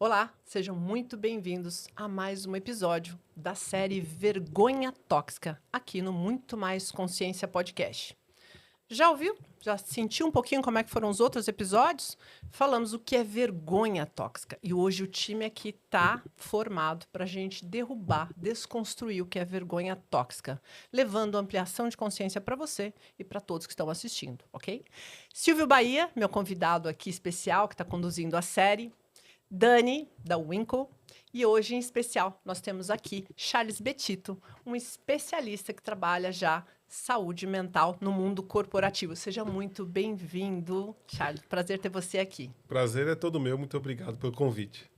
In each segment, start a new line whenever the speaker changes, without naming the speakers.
Olá, sejam muito bem-vindos a mais um episódio da série Vergonha Tóxica, aqui no Muito Mais Consciência Podcast. Já ouviu? Já sentiu um pouquinho como é que foram os outros episódios? Falamos o que é vergonha tóxica. E hoje o time aqui está formado para a gente derrubar, desconstruir o que é vergonha tóxica, levando ampliação de consciência para você e para todos que estão assistindo, ok? Silvio Bahia, meu convidado aqui especial, que está conduzindo a série. Dani, da Winkle. E hoje, em especial, nós temos aqui Charles Betito, um especialista que trabalha já saúde mental no mundo corporativo. Seja muito bem-vindo, Charles. Prazer ter você aqui.
Prazer é todo meu. Muito obrigado pelo convite.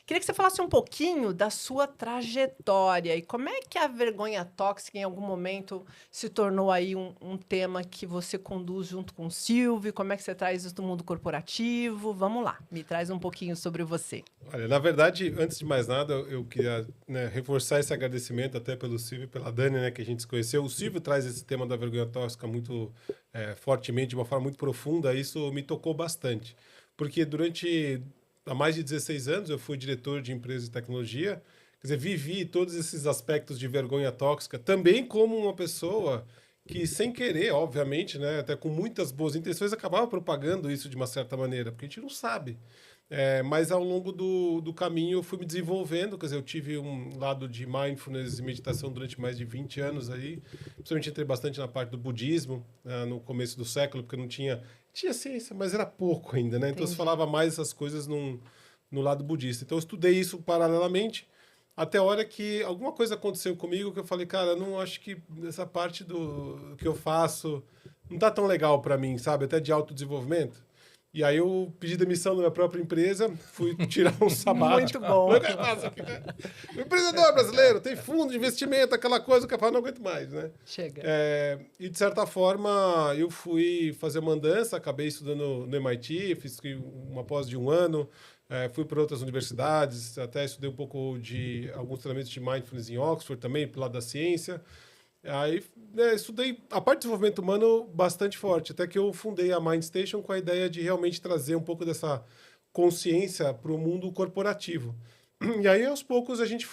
Queria que você falasse um pouquinho da sua trajetória e como é que a vergonha tóxica, em algum momento, se tornou aí um tema que você conduz junto com o Silvio. Como é que você traz isso do mundo corporativo? Vamos lá, me traz um pouquinho sobre você.
Olha, na verdade, antes de mais nada, eu queria reforçar esse agradecimento até pelo Silvio e pela Dani, que a gente se conheceu. O Silvio traz esse tema da vergonha tóxica muito fortemente, de uma forma muito profunda. Isso me tocou bastante, porque há mais de 16 anos eu fui diretor de empresa de tecnologia, quer dizer, vivi todos esses aspectos de vergonha tóxica, também como uma pessoa que, sem querer, obviamente, até com muitas boas intenções, acabava propagando isso de uma certa maneira, porque a gente não sabe. Mas ao longo do caminho eu fui me desenvolvendo, quer dizer, eu tive um lado de mindfulness e meditação durante mais de 20 anos aí, principalmente entrei bastante na parte do budismo, no começo do século, porque não tinha ciência, mas era pouco ainda, né? Então
Entendi.
se falava mais essas coisas no lado budista. Então eu estudei isso paralelamente, até a hora que alguma coisa aconteceu comigo que eu falei, cara, eu não acho que essa parte do que eu faço não tá tão legal para mim, sabe? Até de autodesenvolvimento. E aí eu pedi demissão da minha própria empresa, fui tirar um sabático.
Muito bom.
O empreendedor brasileiro tem fundo de investimento, aquela coisa que eu falo, não aguento mais, né?
Chega.
E de certa forma eu fui fazer uma andança, acabei estudando no MIT, fiz uma pós de 1 ano, fui para outras universidades, até estudei um pouco de alguns treinamentos de mindfulness em Oxford também, pelo lado da ciência. Aí estudei a parte de desenvolvimento humano bastante forte, até que eu fundei a MindStation com a ideia de realmente trazer um pouco dessa consciência para o mundo corporativo. E aí, aos poucos, a gente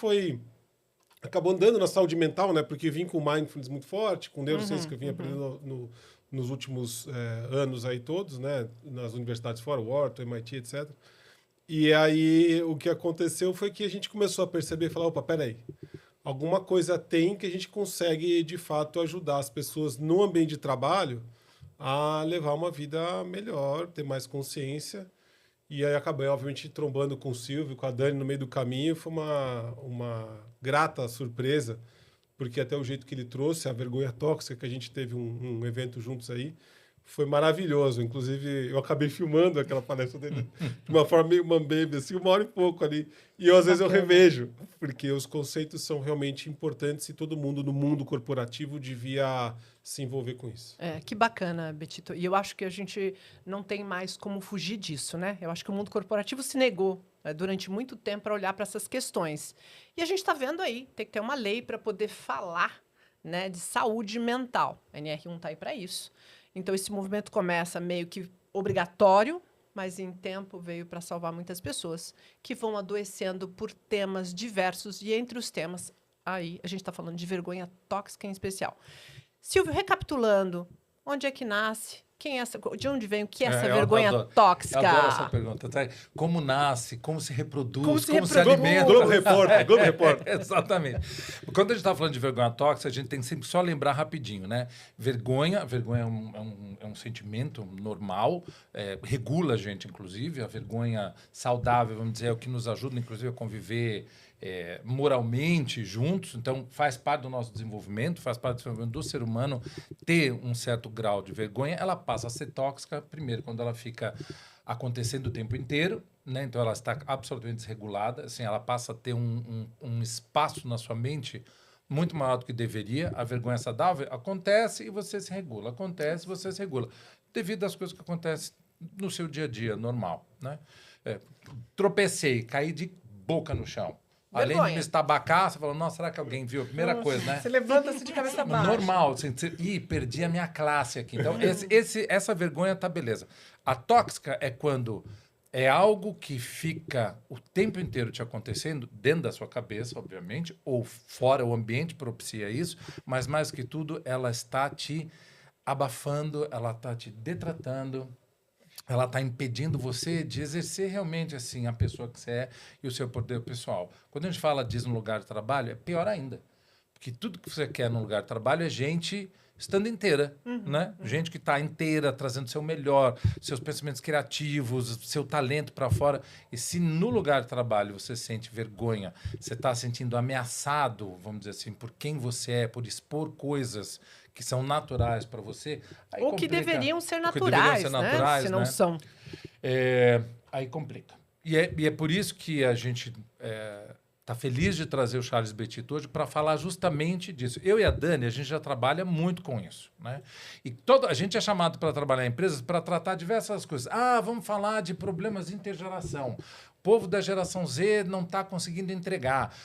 acabou andando na saúde mental, porque vim com mindfulness muito forte, com neurociência que eu vim aprendendo nos últimos anos aí todos, nas universidades fora, Wharton, MIT, etc. E aí, o que aconteceu foi que a gente começou a perceber e falar, opa, peraí, alguma coisa tem que a gente consegue, de fato, ajudar as pessoas no ambiente de trabalho a levar uma vida melhor, ter mais consciência. E aí acabei, obviamente, trombando com o Silvio, com a Dani no meio do caminho. Foi uma grata surpresa, porque até o jeito que ele trouxe, a vergonha tóxica, que a gente teve um evento juntos aí, foi maravilhoso. Inclusive, eu acabei filmando aquela palestra dele de uma forma meio mambembe, assim, 1 hora e pouco ali. E às vezes eu revejo, porque os conceitos são realmente importantes e todo mundo no mundo corporativo devia se envolver com isso.
Que bacana, Betito. E eu acho que a gente não tem mais como fugir disso, né? Eu acho que o mundo corporativo se negou durante muito tempo para olhar para essas questões. E a gente está vendo aí, tem que ter uma lei para poder falar, de saúde mental. A NR1 está aí para isso. Então, esse movimento começa meio que obrigatório, mas em tempo veio para salvar muitas pessoas que vão adoecendo por temas diversos. E entre os temas, aí a gente está falando de vergonha tóxica em especial. Silvio, recapitulando, onde é que nasce? De onde vem? O que é essa vergonha tóxica?
Eu adoro essa pergunta. Como nasce, como se reproduz,
Como
se alimenta.
Globo Repórter, Globo Repórter.
Exatamente. Quando a gente está falando de vergonha tóxica, a gente tem que sempre só lembrar rapidinho, né? Vergonha é um sentimento normal, regula a gente, inclusive. A vergonha saudável, vamos dizer, é o que nos ajuda, inclusive, a conviver moralmente juntos, então faz parte do nosso desenvolvimento, faz parte do desenvolvimento do ser humano ter um certo grau de vergonha. Ela passa a ser tóxica, primeiro, quando ela fica acontecendo o tempo inteiro, então ela está absolutamente desregulada, assim, ela passa a ter um espaço na sua mente muito maior do que deveria. A vergonha saudável acontece e você se regula, acontece e você se regula, devido às coisas que acontecem no seu dia a dia normal, tropecei, caí de boca no chão.
Vergonha.
Além de me estabacar, você fala, nossa, será que alguém viu? A primeira coisa, né?
Você levanta-se de cabeça baixa.
Normal. Assim, perdi a minha classe aqui. Então, essa vergonha tá beleza. A tóxica é quando É algo que fica o tempo inteiro te acontecendo, dentro da sua cabeça, obviamente, ou fora, o ambiente propicia isso, mas mais que tudo, ela está te abafando, ela está te detratando, ela está impedindo você de exercer realmente assim a pessoa que você é e o seu poder pessoal. Quando a gente fala disso no lugar de trabalho, é pior ainda. Porque tudo que você quer no lugar de trabalho é gente estando inteira, né? Gente que está inteira, trazendo seu melhor, seus pensamentos criativos, seu talento para fora. E se no lugar de trabalho você sente vergonha, você está sentindo ameaçado, vamos dizer assim, por quem você é, por expor coisas que são naturais para você, aí
Ou que
complica.
deveriam ser
Ou que deveriam
naturais,
ser
né?
naturais,
Se não
né?
são.
Aí complica. E é por isso que a gente está feliz de trazer o Charles Betito hoje para falar justamente disso. Eu e a Dani, a gente já trabalha muito com isso, né? E a gente é chamado para trabalhar em empresas para tratar diversas coisas. Vamos falar de problemas de intergeração. O povo da geração Z não está conseguindo entregar.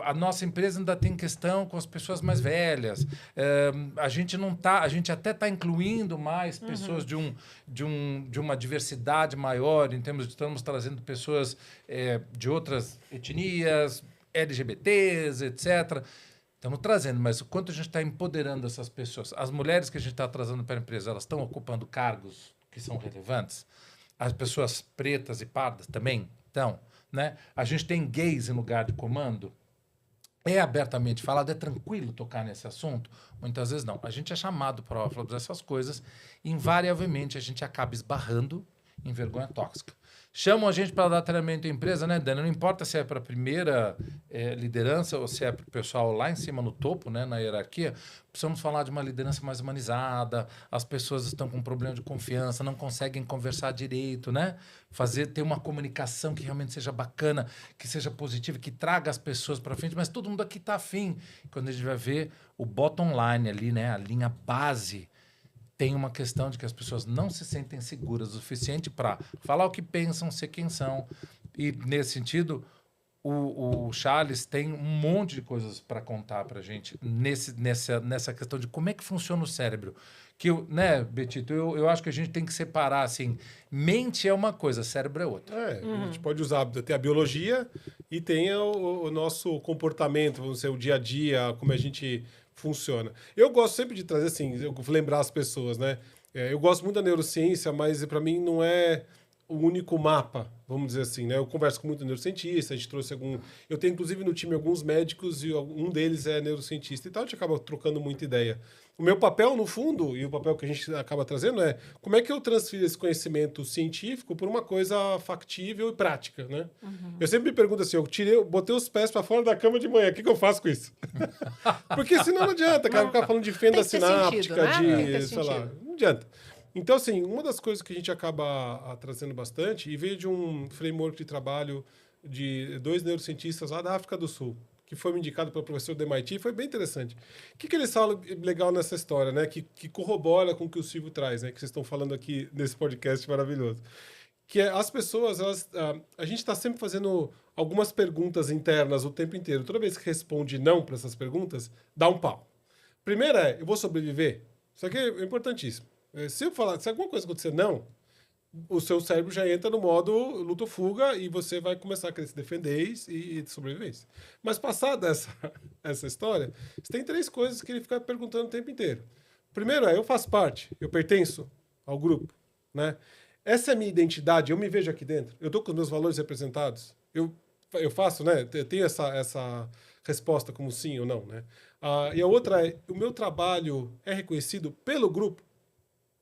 A nossa empresa ainda tem questão com as pessoas mais velhas. A gente não tá, a gente até está incluindo mais pessoas de uma diversidade maior, em termos de estamos trazendo pessoas de outras etnias, LGBTs, etc. Estamos trazendo, mas o quanto a gente está empoderando essas pessoas? As mulheres que a gente está trazendo para a empresa, elas estão ocupando cargos que são relevantes? As pessoas pretas e pardas também estão, né? A gente tem gays em lugar de comando? É abertamente falado, é tranquilo tocar nesse assunto? Muitas vezes não. A gente é chamado para falar dessas coisas e, invariavelmente, a gente acaba esbarrando em vergonha tóxica. Chamam a gente para dar treinamento em empresa, né, Dani? Não importa se é para a primeira liderança ou se é para o pessoal lá em cima no topo, né, na hierarquia. Precisamos falar de uma liderança mais humanizada, as pessoas estão com problema de confiança, não conseguem conversar direito, né? Ter uma comunicação que realmente seja bacana, que seja positiva, que traga as pessoas para frente, mas todo mundo aqui está afim. Quando a gente vai ver o bottom line ali, né, a linha base, tem uma questão de que as pessoas não se sentem seguras o suficiente para falar o que pensam, ser quem são. E, nesse sentido, o Charles tem um monte de coisas para contar para a gente nessa questão de como é que funciona o cérebro. Né, Betito, eu acho que a gente tem que separar, assim, mente é uma coisa, cérebro é outra.
A gente pode usar, tem a biologia e tem o nosso comportamento, vamos dizer, o dia a dia, como a gente funciona. Eu gosto sempre de trazer, assim, lembrar as pessoas, né? Eu gosto muito da neurociência, mas para mim não é o único mapa, vamos dizer assim, né? Eu converso com muito neurocientista, a gente trouxe eu tenho, inclusive, no time alguns médicos e um deles é neurocientista e tal, a gente acaba trocando muita ideia. O meu papel, no fundo, e o papel que a gente acaba trazendo é como é que eu transfiro esse conhecimento científico por uma coisa factível e prática, né? Eu sempre me pergunto assim, eu botei os pés para fora da cama de manhã, o que eu faço com isso? Porque senão não adianta, cara, ficar falando de fenda sináptica, sei lá, não adianta. Então, assim, uma das coisas que a gente acaba trazendo bastante, e veio de um framework de trabalho de 2 neurocientistas lá da África do Sul, que foi me indicado pelo professor do MIT, foi bem interessante. O que eles falam legal nessa história, né? Que corrobora com o que o Silvio traz, né? Que vocês estão falando aqui nesse podcast maravilhoso. Que é as pessoas, a gente está sempre fazendo algumas perguntas internas o tempo inteiro. Toda vez que responde não para essas perguntas, dá um pau. Primeiro eu vou sobreviver? Isso aqui é importantíssimo. Se alguma coisa acontecer, não, o seu cérebro já entra no modo luta ou fuga e você vai começar a querer se defender e sobrevivência. Mas passada essa história, você tem 3 coisas que ele fica perguntando o tempo inteiro. Primeiro eu faço parte, eu pertenço ao grupo, né? Essa é a minha identidade, eu me vejo aqui dentro, eu estou com os meus valores representados, eu faço, né? Eu tenho essa resposta como sim ou não, né? E a outra é, o meu trabalho é reconhecido pelo grupo?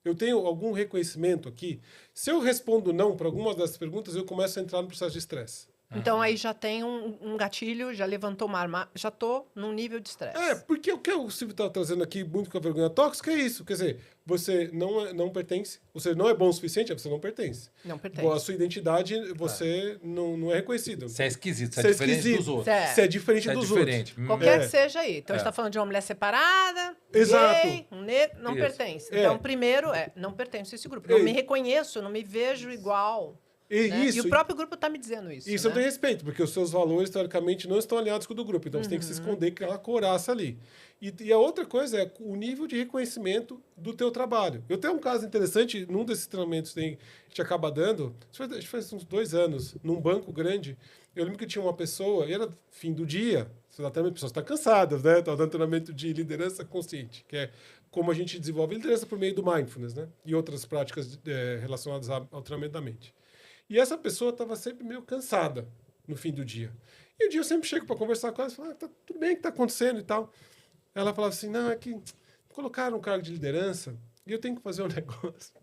Eu tenho algum reconhecimento aqui? Se eu respondo não para algumas dessas perguntas, eu começo a entrar no processo de estresse.
Então aí já tem um gatilho, já levantou uma arma, já tô num nível de estresse.
Porque o que o Silvio está trazendo aqui muito com a vergonha tóxica é isso. Quer dizer, você não pertence, você não é bom o suficiente, você não pertence.
Não pertence.
A sua identidade, você não é reconhecido.
Você é esquisito, você é diferente dos outros.
Você é diferente dos outros.
Qualquer que seja aí. Então a gente está falando de uma mulher separada,
Exato.
gay, um negro, não pertence. Então primeiro não pertence a esse grupo. Não me reconheço, não me vejo igual. né?
Isso,
E o próprio grupo está me dizendo isso.
Isso eu
né?
tenho respeito, porque os seus valores, teoricamente, não estão alinhados com o do grupo. Então, você tem que se esconder com aquela couraça ali. E a outra coisa é o nível de reconhecimento do teu trabalho. Eu tenho um caso interessante, num desses treinamentos que a gente acaba dando, acho que faz uns 2 anos, num banco grande, eu lembro que tinha uma pessoa, e era fim do dia, as pessoas estão cansadas, né? Estão dando treinamento de liderança consciente, que é como a gente desenvolve liderança por meio do mindfulness, né? E outras práticas relacionadas ao treinamento da mente. E essa pessoa estava sempre meio cansada no fim do dia. E um dia eu sempre chego para conversar com ela e falo, tá tudo bem, o que está acontecendo e tal. Ela falava assim, não, é que colocaram um cargo de liderança e eu tenho que fazer um negócio.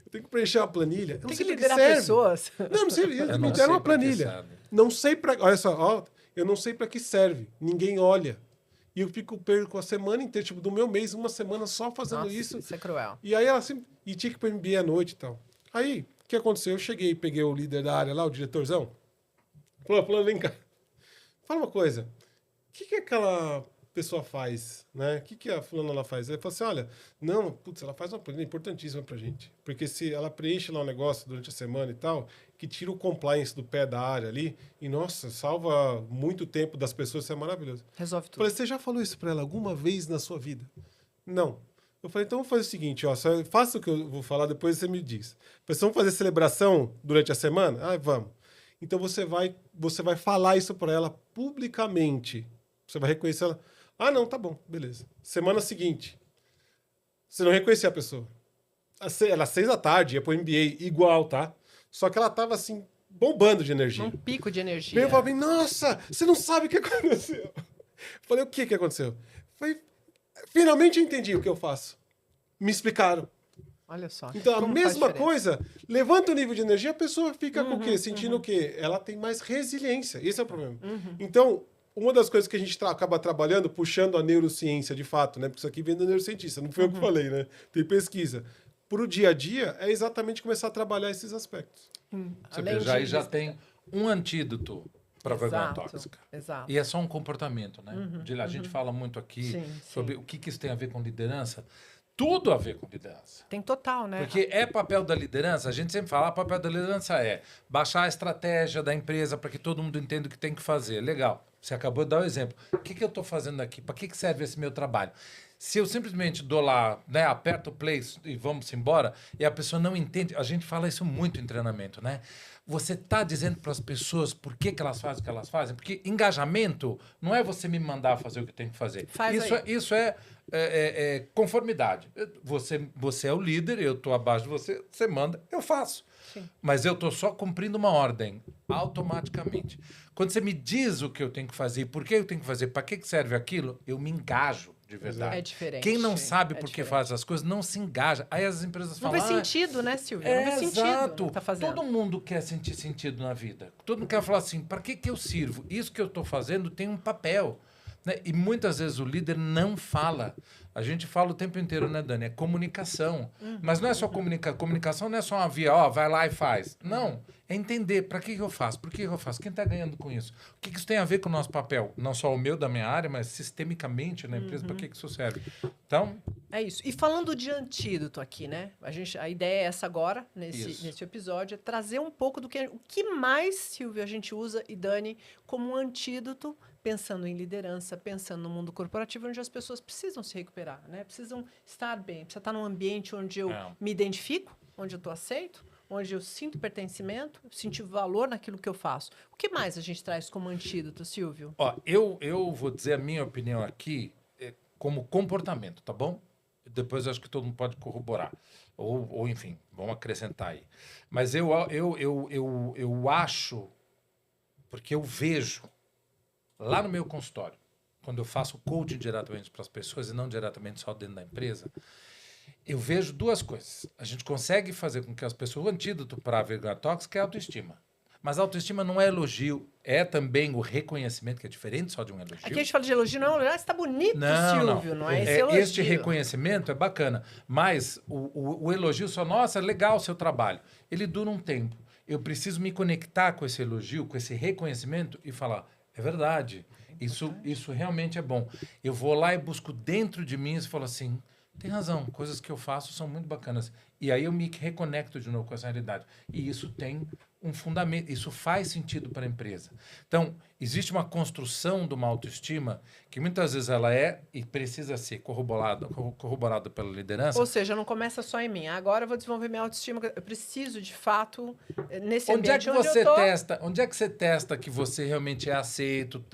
Eu tenho que preencher uma planilha. Eu não
Tem
sei
que
pra
liderar
serve.
pessoas.
Não sei, eles
Eu
me
não
deram
sei
uma
pra que
planilha.
serve.
Não sei para... Olha só, ó, eu não sei para que serve. Ninguém olha. E eu perco a semana inteira, tipo, do meu mês, uma semana só fazendo
Nossa,
isso.
isso é cruel.
E aí ela assim, e tinha que ir para MBA à noite e tal. Aí, o que aconteceu? Eu cheguei, peguei o líder da área lá, o diretorzão. Falou, vem cá. Fala uma coisa. O que aquela pessoa faz, né? O que a fulana lá faz? Ele falou assim, olha, não, putz, ela faz uma planilha importantíssima pra gente. Porque se ela preenche lá um negócio durante a semana e tal, que tira o compliance do pé da área ali, e nossa, salva muito tempo das pessoas, isso é maravilhoso.
Resolve
Eu
tudo.
falei, você já falou isso pra ela alguma vez na sua vida? Não. Eu falei, então vamos fazer o seguinte, ó, só faça o que eu vou falar, depois você me diz. Vamos fazer celebração durante a semana? Ah, vamos. Então você vai falar isso para ela publicamente. Você vai reconhecer ela. Ah, não, tá bom, beleza. Semana seguinte, você não reconhecia a pessoa. Ela às 6 da tarde, ia pro MBA igual, tá? Só que ela tava assim, bombando de energia.
Um pico de energia.
Veio e falou, nossa, você não sabe o que aconteceu. Falei, o que aconteceu? Falei, finalmente eu entendi o que eu faço. Me explicaram.
Olha só.
Então, a
como faz
mesma
diferença.
coisa, levanta o nível de energia, a pessoa fica com o quê? Sentindo o quê? Ela tem mais resiliência. Esse é o problema. Então, uma das coisas que a gente acaba trabalhando, puxando a neurociência de fato, né? Porque isso aqui vem da neurocientista, não foi eu que falei, né? Tem pesquisa. Para o dia a dia, é exatamente começar a trabalhar esses aspectos.
Você
Além
vê, aí
de-
já tem um antídoto para a vergonha
Exato,
tóxica.
exato.
E é só um comportamento, né? A gente fala muito aqui
Sim,
sobre
sim.
o que isso tem a ver com liderança. Tudo a ver com liderança.
Tem total, né?
Porque é papel da liderança, a gente sempre fala, o papel da liderança é baixar a estratégia da empresa para que todo mundo entenda o que tem que fazer. Legal, você acabou de dar o exemplo. O que eu estou fazendo aqui? Para que serve esse meu trabalho? Se eu simplesmente dou lá, né, aperto o play e vamos embora, e a pessoa não entende, a gente fala isso muito em treinamento, né? Você está dizendo para as pessoas por que elas fazem o que elas fazem? Porque engajamento não é você me mandar fazer o que tem que fazer.
Faz
Isso
aí.
isso é conformidade. Você é o líder, eu estou abaixo de você, você manda, eu faço.
Sim.
Mas eu estou só cumprindo uma ordem, automaticamente. Quando você me diz o que eu tenho que fazer e por que eu tenho que fazer, para que serve aquilo, eu me engajo de verdade.
É diferente.
Quem não sabe
É
por que
diferente.
faz as coisas não se engaja. Aí as empresas
Não
falam...
faz sentido, né, Silvia?
É,
Não faz sentido.
exato.
o que tá fazendo.
Todo mundo quer sentir sentido na vida. Todo mundo quer falar assim, para que eu sirvo? Isso que eu estou fazendo tem um papel. Né? E muitas vezes o líder não fala. A gente fala o tempo inteiro, né, Dani? É comunicação. Mas não é só comunicação. Comunicação não é só uma via, ó, vai lá e faz. Não. É entender para que eu faço, por que eu faço, quem está ganhando com isso. O que isso tem a ver com o nosso papel? Não só o meu, da minha área, mas sistemicamente na empresa, para que isso serve. Então,
É isso. E falando de antídoto aqui, né? A ideia é essa agora,
Isso.
nesse episódio, é trazer um pouco do que... O que mais, Silvia, a gente usa, e Dani, como um antídoto, pensando em liderança, pensando no mundo corporativo, onde as pessoas precisam se recuperar, né? Precisam estar bem, precisa estar num ambiente onde eu me identifico, onde eu estou aceito, onde eu sinto pertencimento, sinto valor naquilo que eu faço. O que mais a gente traz como antídoto, Silvio?
ó, eu vou dizer a minha opinião aqui como comportamento, tá bom? Depois eu acho que todo mundo pode corroborar. Ou enfim, vamos acrescentar aí. Mas eu acho, porque eu vejo lá no meu consultório, quando eu faço coaching diretamente para as pessoas e não diretamente só dentro da empresa, eu vejo duas coisas. A gente consegue fazer com que as pessoas... O antídoto para a vergonha tóxica é a autoestima. Mas a autoestima não é elogio, é também o reconhecimento, que é diferente só de um elogio.
Aqui a gente fala de elogio, não, você está bonito, Silvio, não é esse
É,
elogio.
este reconhecimento é bacana, mas o elogio só, nossa, legal o seu trabalho. Ele dura um tempo. Eu preciso me conectar com esse elogio, com esse reconhecimento e falar, é verdade, isso realmente é bom. Eu vou lá e busco dentro de mim e falo assim, tem razão, coisas que eu faço são muito bacanas. E aí eu me reconecto de novo com essa realidade. E isso tem um fundamento. Isso faz sentido para a empresa. Então, existe uma construção de uma autoestima que muitas vezes ela é e precisa ser corroborada pela liderança.
Ou seja, não começa só em mim. Agora eu vou desenvolver minha autoestima. Eu preciso, de fato, nesse
Onde é
ambiente
que
onde
você
eu tô...
testa? Onde é que você testa que você realmente é aceito?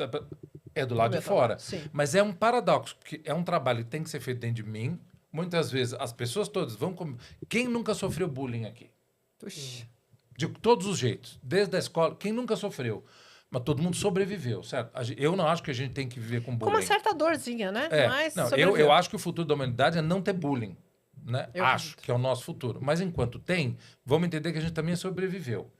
É do lado de
meu
fora.
trabalho, sim.
Mas é um paradoxo, porque é um trabalho que tem que ser feito dentro de mim. Muitas vezes as pessoas todas vão... Quem nunca sofreu bullying aqui?
Puxa.
De todos os jeitos. Desde a escola. Quem nunca sofreu? Mas todo mundo sobreviveu, certo? Eu não acho que a gente tem que viver com
Com
bullying.
uma certa dorzinha, né? Mas
Não,
sobreviveu.
eu acho que o futuro da humanidade é não ter bullying. Né?
Eu
Acho
acredito.
que é o nosso futuro. Mas enquanto tem, vamos entender que a gente também sobreviveu.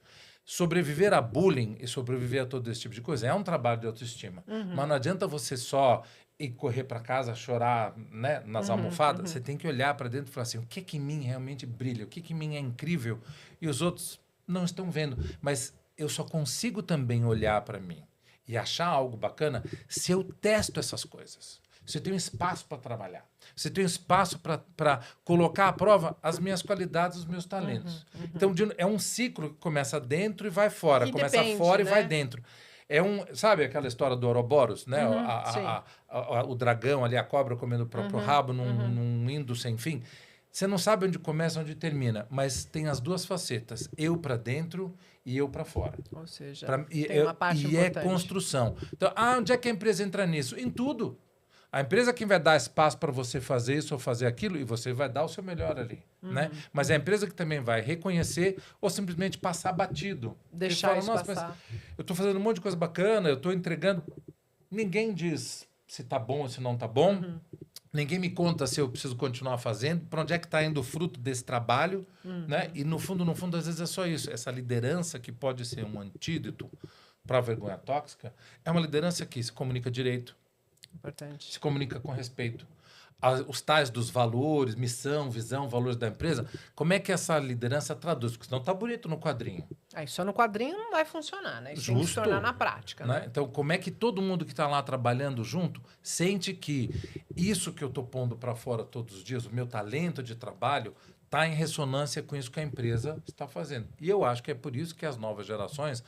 Sobreviver a bullying e sobreviver a todo esse tipo de coisa é um trabalho de autoestima. Mas não adianta você só ir correr para casa, chorar, né, nas almofadas. Você tem que olhar para dentro e falar assim, o que que em mim realmente brilha? O que que em mim é incrível? E os outros não estão vendo. Mas eu só consigo também olhar para mim e achar algo bacana se eu testo essas coisas. Se eu tenho espaço para trabalhar. Se eu tenho espaço para colocar à prova as minhas qualidades, os meus talentos. Então, é um ciclo que começa dentro e vai fora.
E
Começa
depende,
fora
né?
e vai dentro. Sabe aquela história do Ouroboros, né?
Sim.
O dragão ali, a cobra comendo o próprio rabo num indo sem fim. Você não sabe onde começa, onde termina, mas tem as duas facetas, eu para dentro e eu para fora.
Ou seja,
E
tem uma parte importante.
é construção. Então, onde é que a empresa entra nisso? Em tudo. A empresa que vai dar espaço para você fazer isso ou fazer aquilo, e você vai dar o seu melhor ali. Né? Mas é a empresa que também vai reconhecer ou simplesmente passar batido.
Deixar isso
Nossa,
passar.
eu estou fazendo um monte de coisa bacana, eu estou entregando. Ninguém diz se está bom ou se não está bom. Ninguém me conta se eu preciso continuar fazendo, para onde é que está indo o fruto desse trabalho. Né? E no fundo, às vezes é só isso. Essa liderança que pode ser um antídoto para a vergonha tóxica é uma liderança que se comunica direito,
Importante.
se comunica com respeito. Os tais dos valores, missão, visão, valores da empresa, como é que essa liderança traduz? Porque senão tá bonito no quadrinho.
Aí só no quadrinho não vai funcionar, né? Isso tem que se tornar na prática.
Né? Então, como é que todo mundo que está lá trabalhando junto sente que isso que eu estou pondo para fora todos os dias, o meu talento de trabalho, está em ressonância com isso que a empresa está fazendo. E eu acho que é por isso que as novas gerações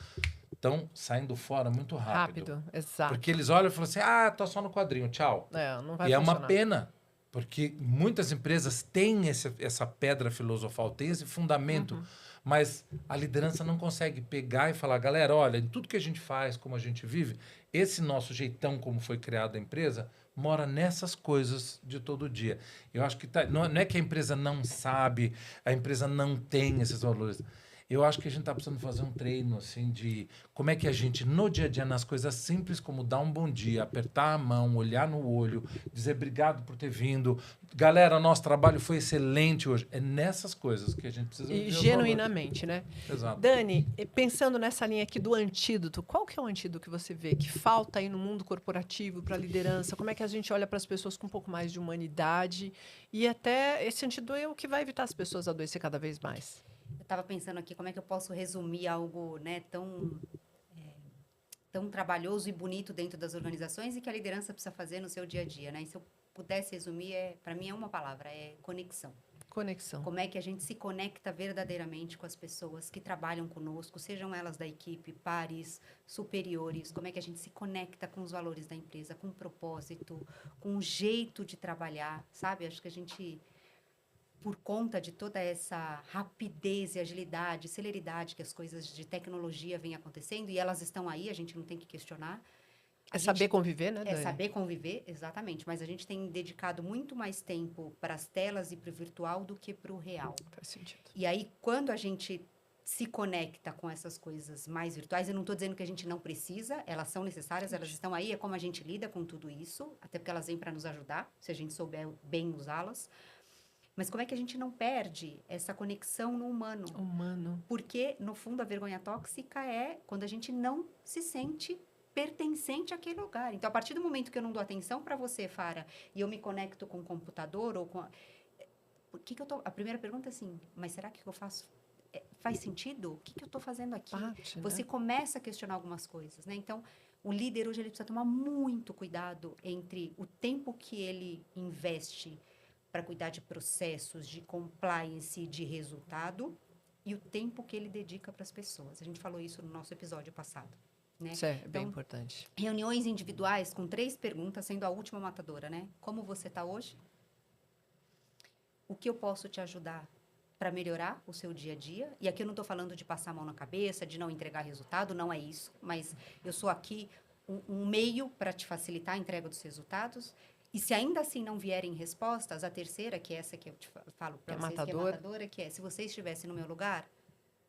estão saindo fora muito rápido.
Rápido, exato.
Porque eles olham e falam assim, tô só no quadrinho, tchau.
Não vai
E é
funcionar.
uma pena, porque muitas empresas têm essa pedra filosofal, têm esse fundamento, mas a liderança não consegue pegar e falar, galera, olha, em tudo que a gente faz, como a gente vive, esse nosso jeitão como foi criada a empresa, mora nessas coisas de todo dia. Eu acho que não é que a empresa não sabe, a empresa não tem esses valores. Eu acho que a gente está precisando fazer um treino, assim, de como é que a gente, no dia a dia, nas coisas simples, como dar um bom dia, apertar a mão, olhar no olho, dizer obrigado por ter vindo. Galera, nosso trabalho foi excelente hoje. É nessas coisas que a gente precisa...
E genuinamente, né?
Exato.
Dani, pensando nessa linha aqui do antídoto, qual que é o antídoto que você vê que falta aí no mundo corporativo para a liderança? Como é que a gente olha para as pessoas com um pouco mais de humanidade? E até esse antídoto é o que vai evitar as pessoas adoecer cada vez mais.
Eu estava pensando aqui como é que eu posso resumir algo, né, tão trabalhoso e bonito dentro das organizações e que a liderança precisa fazer no seu dia a dia, né? E se eu pudesse resumir, para mim é uma palavra, é conexão.
Conexão.
Como é que a gente se conecta verdadeiramente com as pessoas que trabalham conosco, sejam elas da equipe, pares, superiores, como é que a gente se conecta com os valores da empresa, com o propósito, com o jeito de trabalhar, sabe? Acho que a gente... por conta de toda essa rapidez e agilidade, celeridade que as coisas de tecnologia vêm acontecendo, e elas estão aí, a gente não tem que questionar.
Saber conviver, né, Dani?
É saber conviver, exatamente. Mas a gente tem dedicado muito mais tempo para as telas e para o virtual do que para o real.
Faz sentido.
E aí, quando a gente se conecta com essas coisas mais virtuais, eu não estou dizendo que a gente não precisa, elas são necessárias, elas estão aí, é como a gente lida com tudo isso, até porque elas vêm para nos ajudar, se a gente souber bem usá-las. Mas como é que a gente não perde essa conexão no humano?
Humano.
Porque, no fundo, a vergonha tóxica é quando a gente não se sente pertencente àquele lugar. Então, a partir do momento que eu não dou atenção para você, Fara, e eu me conecto com o computador ou com... A primeira pergunta é assim, mas será que eu faço... faz sentido? O que eu estou fazendo aqui? Você começa a questionar algumas coisas, né? Então, o líder hoje ele precisa tomar muito cuidado entre o tempo que ele investe para cuidar de processos, de compliance, de resultado, e o tempo que ele dedica para as pessoas. A gente falou isso no nosso episódio passado. Né?
Isso é bem
Então,
importante.
reuniões individuais com 3 perguntas, sendo a última matadora, né? Como você está hoje? O que eu posso te ajudar para melhorar o seu dia a dia? E aqui eu não estou falando de passar a mão na cabeça, de não entregar resultado, não é isso. Mas eu sou aqui um meio para te facilitar a entrega dos resultados. E se ainda assim não vierem respostas, a terceira, que é essa que eu te falo para vocês, que é matadora, que é, se você estivesse no meu lugar,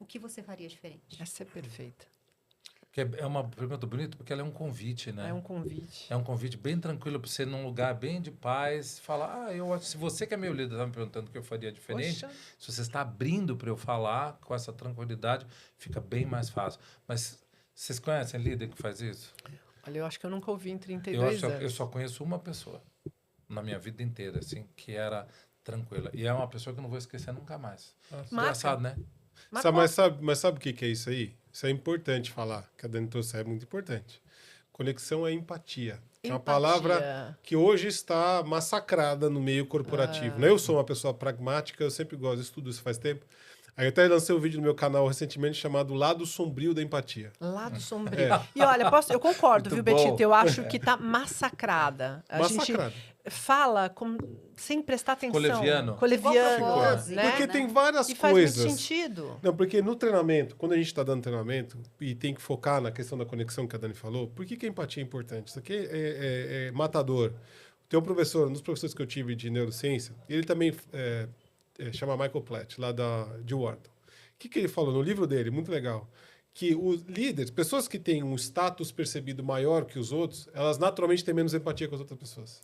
o que você faria diferente?
Essa é perfeita.
Que é uma pergunta bonita, porque ela é um convite, né?
É um convite.
É um convite bem tranquilo para você, num lugar bem de paz, falar, se você que é meu líder está me perguntando o que eu faria diferente,
Poxa.
se você está abrindo para eu falar com essa tranquilidade, fica bem mais fácil. Mas vocês conhecem líder que faz isso?
Olha, eu acho que eu nunca ouvi em 32 anos.
Eu só conheço uma pessoa na minha vida inteira, assim, que era tranquila. E é uma pessoa que eu não vou esquecer nunca mais. Engraçado, né?
Mas sabe o que é isso aí? Isso é importante falar, que a Dani trouxe, é muito importante. Conexão é empatia. Que é uma palavra que hoje está massacrada no meio corporativo. Né? Eu sou uma pessoa pragmática, eu sempre gosto, estudo isso faz tempo. Aí eu até lancei um vídeo no meu canal recentemente chamado Lado Sombrio da Empatia.
Lado Sombrio. E olha, eu concordo, viu, Betito? Eu acho que tá massacrada. A gente fala sem prestar atenção.
Coleviano.
Né?
Porque tem várias
e
coisas.
Faz muito sentido.
Não, porque no treinamento, quando a gente está dando treinamento e tem que focar na questão da conexão que a Dani falou, por que a empatia é importante? Isso aqui é matador. Tem um professor, um dos professores que eu tive de neurociência, ele também chama Michael Platt, lá de Wharton. O que ele falou no livro dele, muito legal, que os líderes, pessoas que têm um status percebido maior que os outros, elas naturalmente têm menos empatia com as outras pessoas.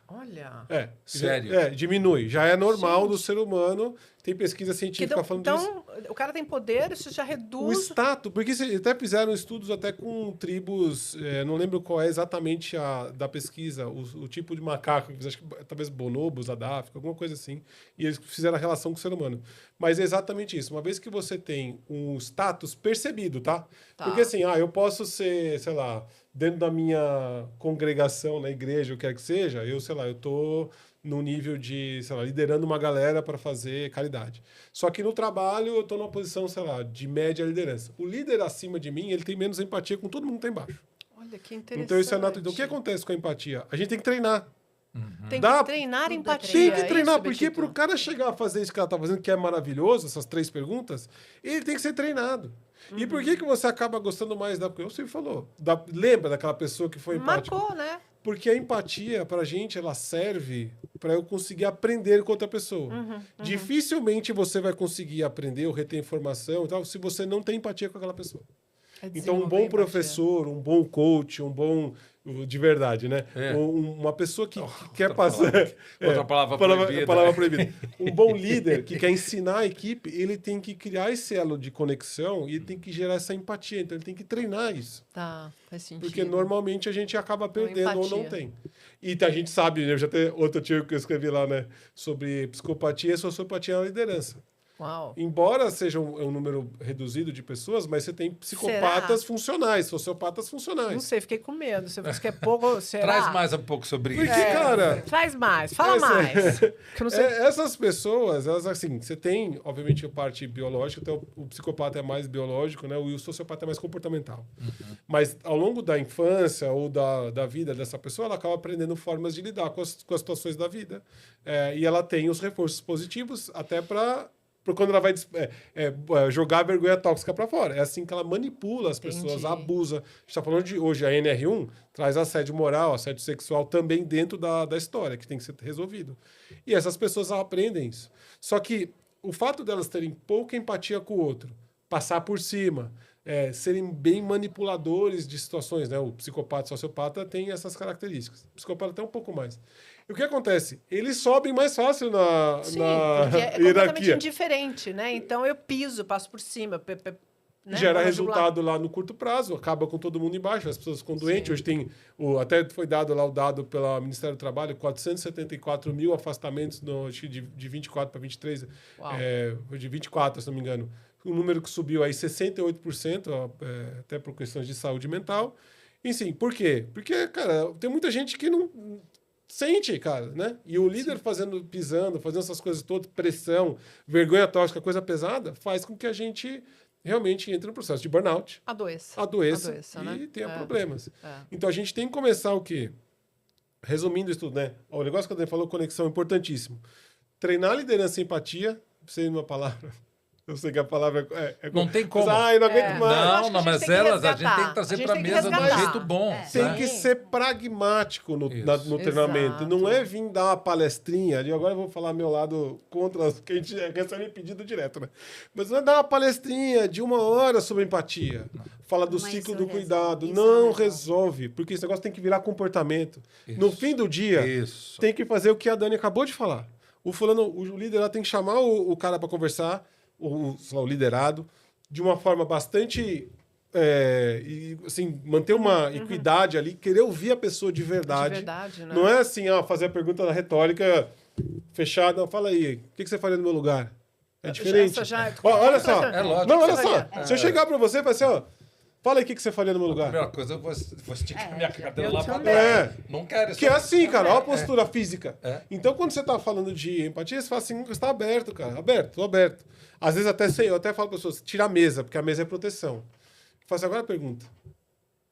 Olha.
Sério?
Diminui. Já é normal do ser humano. Tem pesquisa científica falando disso.
Então, o cara tem poder, isso já reduz...
O status, porque até fizeram estudos até com tribos, não lembro qual é exatamente da pesquisa, o tipo de macaco, acho que talvez bonobos da África, alguma coisa assim, e eles fizeram a relação com o ser humano. Mas é exatamente isso. Uma vez que você tem um status percebido, tá? Porque assim, eu posso ser, sei lá, dentro da minha congregação, na igreja, o que quer que seja, eu tô no nível de, sei lá, liderando uma galera para fazer caridade. Só que no trabalho eu estou numa posição, sei lá, de média liderança. O líder acima de mim, ele tem menos empatia com todo mundo que está embaixo.
Olha, que interessante.
Então isso é natural. Então o que acontece com a empatia? A gente tem que treinar.
Tem que treinar empatia.
Tem que treinar, porque para o cara chegar a fazer isso que ela está fazendo, que é maravilhoso, essas 3 perguntas, ele tem que ser treinado. E por que você acaba gostando mais da... Porque você falou. Lembra daquela pessoa que foi empática?
Marcou, né?
Porque a empatia, pra gente, ela serve para eu conseguir aprender com outra pessoa. Dificilmente você vai conseguir aprender ou reter informação e tal, se você não tem empatia com aquela pessoa. Então, um bom professor, um bom coach, um bom... De verdade, né? Uma pessoa que quer passar...
Outra palavra proibida.
Palavra proibida. Um bom líder que quer ensinar a equipe, ele tem que criar esse elo de conexão e ele tem que gerar essa empatia. Então, ele tem que treinar isso.
Tá, faz sentido.
Porque normalmente a gente acaba perdendo ou não tem. E a gente sabe, eu já tenho outro artigo que eu escrevi lá, né? Sobre psicopatia e sociopatia na liderança.
Uau.
Embora seja um número reduzido de pessoas, mas você tem psicopatas funcionais, sociopatas funcionais.
Não sei, fiquei com medo. Você disse que é pouco... Será?
Traz mais um pouco sobre isso.
Porque, cara...
Traz mais, fala mais. Que eu não sei.
Essas pessoas, elas assim, você tem, obviamente, a parte biológica, então o psicopata é mais biológico, né? O sociopata é mais comportamental. Mas ao longo da infância ou da vida dessa pessoa, ela acaba aprendendo formas de lidar com as situações da vida. E ela tem os reforços positivos até para quando ela vai jogar a vergonha tóxica para fora. É assim que ela manipula as pessoas, abusa. A gente está falando de hoje, a NR1 traz assédio moral, assédio sexual também dentro da história, que tem que ser resolvido. E essas pessoas aprendem isso. Só que o fato delas terem pouca empatia com o outro, passar por cima, serem bem manipuladores de situações, né? O psicopata e o sociopata tem essas características. O psicopata até um pouco mais. E o que acontece? Eles sobem mais fácil na
porque é
hierarquia.
completamente indiferente, né? Então eu passo por cima. Né?
Gera resultado lá no curto prazo, acaba com todo mundo embaixo, as pessoas ficam doentes. Hoje tem, até foi dado lá o dado pelo Ministério do Trabalho, 474 mil afastamentos de 24 para 23, de 24, se não me engano. Um número que subiu aí 68%, até por questões de saúde mental. Enfim, por quê? Porque, cara, tem muita gente que não sente, cara, né? E o líder pisando, fazendo essas coisas todas, pressão, vergonha tóxica, coisa pesada, faz com que a gente realmente entre no processo de burnout,
Adoeça,
adoeça
né?
e tenha problemas.
É.
Então a gente tem que começar o quê? Resumindo isso tudo, né? O negócio que a Dani falou, conexão, importantíssimo. Treinar a liderança e empatia, sem uma palavra. Eu sei que a palavra
Não tem como.
Ai, não aguento mais.
Não, mas elas a gente tem que trazer para a mesa de um jeito bom.
Tem
né?
que ser pragmático no treinamento.
Exato.
Não é vir dar uma palestrinha. E agora eu vou falar meu lado contra que a gente recebe pedido direto, né? Mas não é dar uma palestrinha de 1 hora sobre empatia. Fala do
Mas
ciclo
isso
do cuidado.
isso
Não
resolve.
resolve. Porque esse negócio tem que virar comportamento.
Isso.
No fim do dia,
Isso.
tem que fazer o que a Dani acabou de falar. O líder lá tem que chamar o cara para conversar, sei lá, o liderado, de uma forma bastante assim, manter uma equidade ali, querer ouvir a pessoa de verdade.
né?
Não é assim, fazer a pergunta na retórica fechada. Não, fala aí, o que você faria no meu lugar? É diferente.
Essa já é-
Olha só.
É lógico.
Não, olha
O que você
só.
faria?
Se eu chegar para você e falar assim, fala aí o que você faria no meu
A
lugar.
primeira coisa, eu vou esticar minha cadeira
eu
lá para
também.
trás. Não quero isso.
Que é assim, cara, olha a postura física.
É.
Então, quando você tá falando de empatia, você fala assim, você tá aberto, cara. Aberto, tô aberto. Às vezes eu até falo para pessoas, tira a mesa, porque a mesa é proteção. Eu faço agora a pergunta.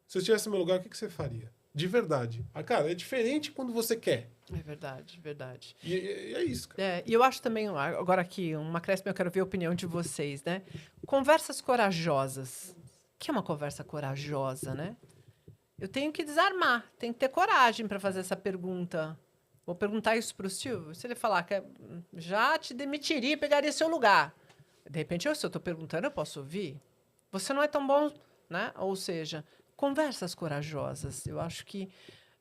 Se eu estivesse no meu lugar, o que você faria? De verdade. Cara, é diferente quando você quer.
É verdade, verdade.
E é isso, cara.
E eu acho também, agora aqui, uma acréscimo, eu quero ver a opinião de vocês, né? Conversas corajosas. O que é uma conversa corajosa, né? Eu tenho que desarmar, tenho que ter coragem para fazer essa pergunta. Vou perguntar isso para o Silvio. Se ele falar que já te demitiria e pegaria seu lugar. De repente, se eu estou perguntando, eu posso ouvir. Você não é tão bom, né? Ou seja, conversas corajosas. Eu acho que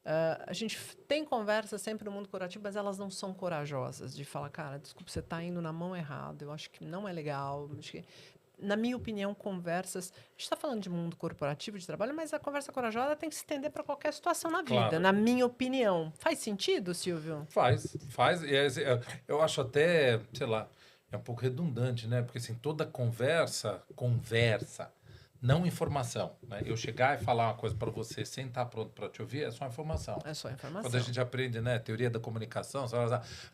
a gente tem conversas sempre no mundo corporativo, mas elas não são corajosas. De falar, cara, desculpa, você está indo na mão errada. Eu acho que não é legal. Acho que, na minha opinião, conversas... A gente está falando de mundo corporativo, de trabalho, mas a conversa corajosa tem que se estender para qualquer situação na vida,
Claro.
na minha opinião. Faz sentido, Silvio?
Faz. Eu acho até, sei lá, é um pouco redundante, né? Porque assim, toda conversa, não informação. Né? Eu chegar e falar uma coisa para você sem estar pronto para te ouvir é só informação.
É só informação.
Quando a gente aprende, né, teoria da comunicação,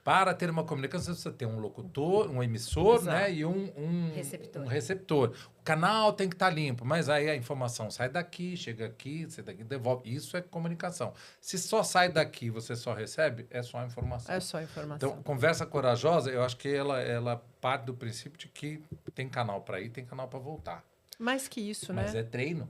para ter uma comunicação, você tem um locutor, um emissor,
Exato.
né, e um receptor. O canal tem que estar limpo, mas aí a informação sai daqui, chega aqui, sai daqui, devolve. Isso é comunicação. Se só sai daqui e você só recebe, é só informação.
É só informação.
Então, conversa corajosa, eu acho que ela parte do princípio de que tem canal para ir, tem canal para voltar.
Mais que isso,
Mas
né?
é treino.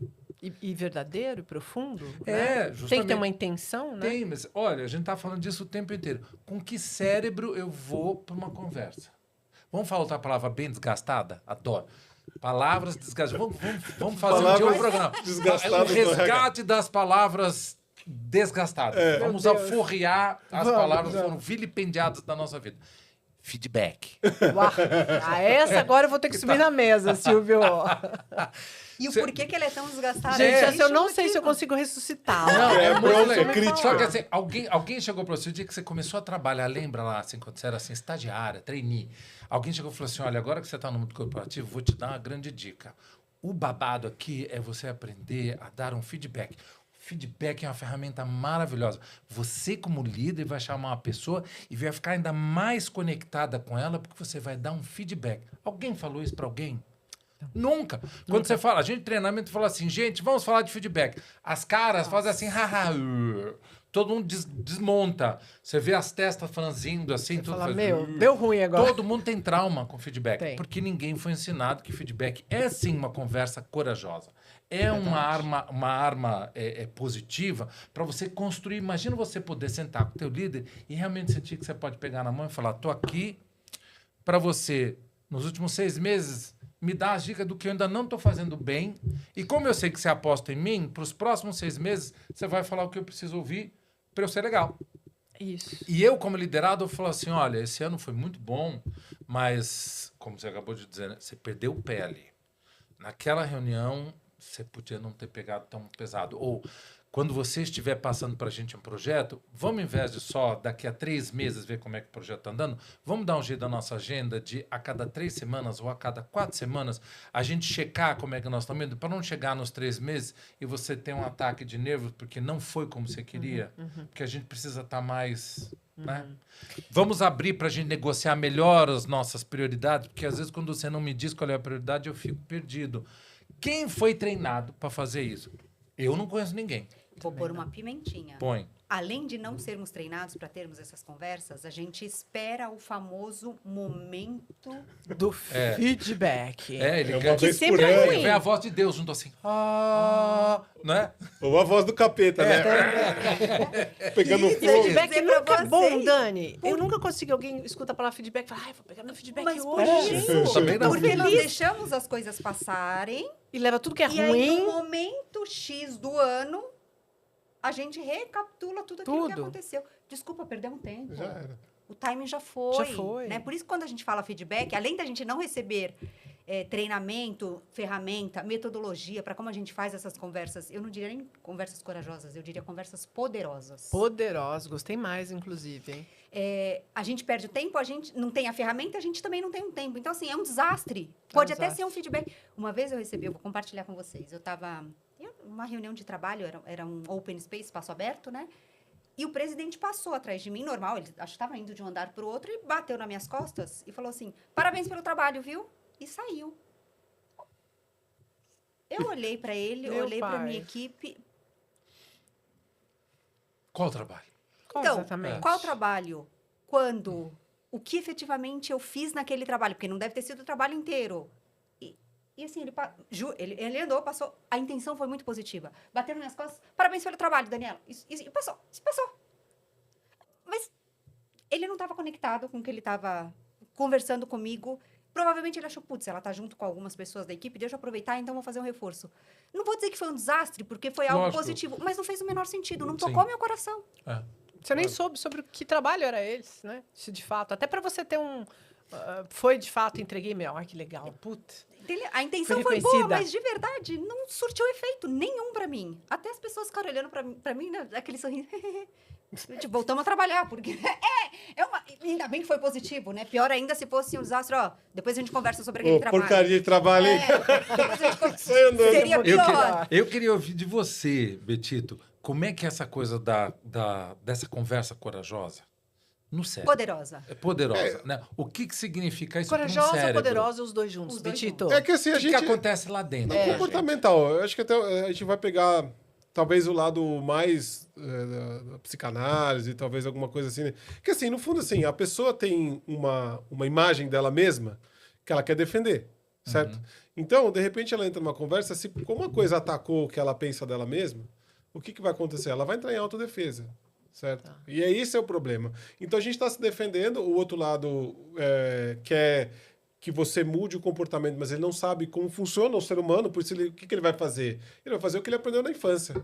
E verdadeiro, e profundo.
É,
né?
justamente.
Tem que ter uma intenção, né?
Tem, mas olha, a gente tá falando disso o tempo inteiro. Com que cérebro eu vou para uma conversa? Vamos falar outra palavra bem desgastada? Adoro. Palavras desgastadas. Vamos fazer um dia um programa.
Desgastadas
O resgate das palavras desgastadas. Vamos aforrear as palavras que foram vilipendiadas da nossa vida. Feedback.
Uau. Essa agora eu vou ter que subir na mesa, Silvio.
E o porquê que ele é tão desgastado?
Gente,
Existe
essa eu não
um
sei se eu
motivo.
consigo ressuscitar.
Não,
É
muito
bronca,
legal.
é crítica.
Só que assim, alguém chegou para você, o dia que você começou a trabalhar, lembra lá, assim, quando você era assim, estagiária, trainee, alguém chegou e falou assim, olha, agora que você está no mundo corporativo, vou te dar uma grande dica. O babado aqui é você aprender a dar um feedback. Feedback é uma ferramenta maravilhosa. Você, como líder, vai chamar uma pessoa e vai ficar ainda mais conectada com ela porque você vai dar um feedback. Alguém falou isso para alguém? Nunca. Quando você fala, a gente em treinamento fala assim, gente, vamos falar de feedback. As caras fazem assim, haha. Todo mundo desmonta. Você vê as testas franzindo assim. Tudo
Fala,
faz,
deu ruim agora.
Todo mundo tem trauma com feedback.
Tem.
Porque ninguém foi ensinado que feedback é sim uma conversa corajosa. É uma arma positiva para você construir. Imagina você poder sentar com o teu líder e realmente sentir que você pode pegar na mão e falar, tô aqui para você, nos últimos 6 meses, me dar as dicas do que eu ainda não estou fazendo bem. E como eu sei que você aposta em mim, para os próximos 6 meses, você vai falar o que eu preciso ouvir para eu ser legal.
Isso.
E eu, como liderado, eu falo assim, olha, esse ano foi muito bom, mas, como você acabou de dizer, né, você perdeu o pé ali. Naquela reunião, você podia não ter pegado tão pesado. Ou, quando você estiver passando para a gente um projeto, vamos, ao invés de só daqui a 3 meses ver como é que o projeto está andando, vamos dar um jeito da nossa agenda de a cada 3 semanas ou a cada 4 semanas a gente checar como é que nós estamos indo, para não chegar nos 3 meses e você ter um ataque de nervos porque não foi como você queria, porque a gente precisa estar mais... Né? Vamos abrir para a gente negociar melhor as nossas prioridades, porque às vezes quando você não me diz qual é a prioridade, eu fico perdido. Quem foi treinado para fazer isso? Eu não conheço ninguém.
Vou pôr uma pimentinha.
Põe.
Além de não sermos treinados para termos essas conversas, a gente espera o famoso momento
Do feedback.
Ele
É uma
quer
Que
vez
sempre
por
é
ano.
ruim.
vem a voz de Deus junto assim. Não é?
Ou a voz do capeta, né? Pegando
E
fogo.
feedback
dizer pra
nunca é bom,
vocês.
Dani. Eu nunca consigo. Alguém escuta a palavra feedback e fala, ai, vou pegar meu feedback
Mas por
hoje.
isso,
Também não.
porque nós
Feliz.
deixamos as coisas passarem
E leva tudo que é
e aí
ruim.
no momento X do ano a gente recapitula tudo aquilo que
Tudo.
aconteceu. Desculpa, perdeu um tempo.
Já era.
O timing já foi.
Já foi.
Né? Por isso, quando a gente fala feedback, além da gente não receber treinamento, ferramenta, metodologia para como a gente faz essas conversas, eu não diria nem conversas corajosas, eu diria conversas poderosas.
Poderoso. Gostei mais, inclusive, hein?
A gente perde o tempo, a gente não tem a ferramenta, a gente também não tem um tempo. Então, assim, é um desastre. Pode até
desastre.
ser um feedback. Uma vez eu recebi, eu vou compartilhar com vocês. Eu estava em uma reunião de trabalho, era um open space, espaço aberto, né? E o presidente passou atrás de mim, normal, ele acho que estava indo de um andar para o outro e bateu nas minhas costas e falou assim, parabéns pelo trabalho, viu? E saiu. Eu olhei para ele,
Meu
olhei para
pai.
minha equipe.
Qual o trabalho?
Qual
Então,
exatamente?
qual trabalho? Quando? O que efetivamente eu fiz naquele trabalho? Porque não deve ter sido o trabalho inteiro. E assim, ele andou, passou. A intenção foi muito positiva. Bateram nas costas. Parabéns pelo trabalho, Daniela. E passou. Mas ele não estava conectado com o que ele estava conversando comigo. Provavelmente ele achou, putz, ela tá junto com algumas pessoas da equipe, deixa eu aproveitar, então vou fazer um reforço. Não vou dizer que foi um desastre, porque foi algo
Lógico.
positivo, mas não fez o menor sentido, não
Sim.
tocou meu coração.
É.
Você nem soube sobre que trabalho era esse, né? Se de fato. Até para você ter um... foi de fato, entreguei meu. Ai, que legal. Puta.
A intenção
Foi
foi boa,
reconhecida.
mas de verdade não surtiu efeito nenhum pra mim. Até as pessoas ficaram olhando pra mim, né, aquele sorriso. Tipo, voltamos a trabalhar, porque ainda bem que foi positivo, né? Pior ainda se fosse um desastre, ó. Depois a gente conversa sobre aquele
Ô,
trabalho.
porcaria de trabalho, hein?
Depois a gente conversa.
Sai andando.
Seria pior.
Eu queria ouvir de você, Betito, como é que é essa coisa dessa conversa corajosa no cérebro?
Poderosa.
É poderosa, né? O que significa isso para um
Corajosa,
cérebro?
poderosa, os dois juntos.
Os dois
Betito.
É que assim,
O
a
que,
gente...
que acontece lá dentro?
É
pra
comportamental. Eu acho que até a gente vai pegar talvez o lado mais da psicanálise, talvez alguma coisa assim. Né? Que assim, no fundo, assim, a pessoa tem uma imagem dela mesma que ela quer defender, certo? Então, de repente, ela entra numa conversa, se uma coisa atacou o que ela pensa dela mesma, o que vai acontecer? Ela vai entrar em autodefesa. Certo? E é esse é o problema. Então a gente está se defendendo, o outro lado quer que você mude o comportamento, mas ele não sabe como funciona o ser humano, por isso o que ele vai fazer? Ele vai fazer o que ele aprendeu na infância.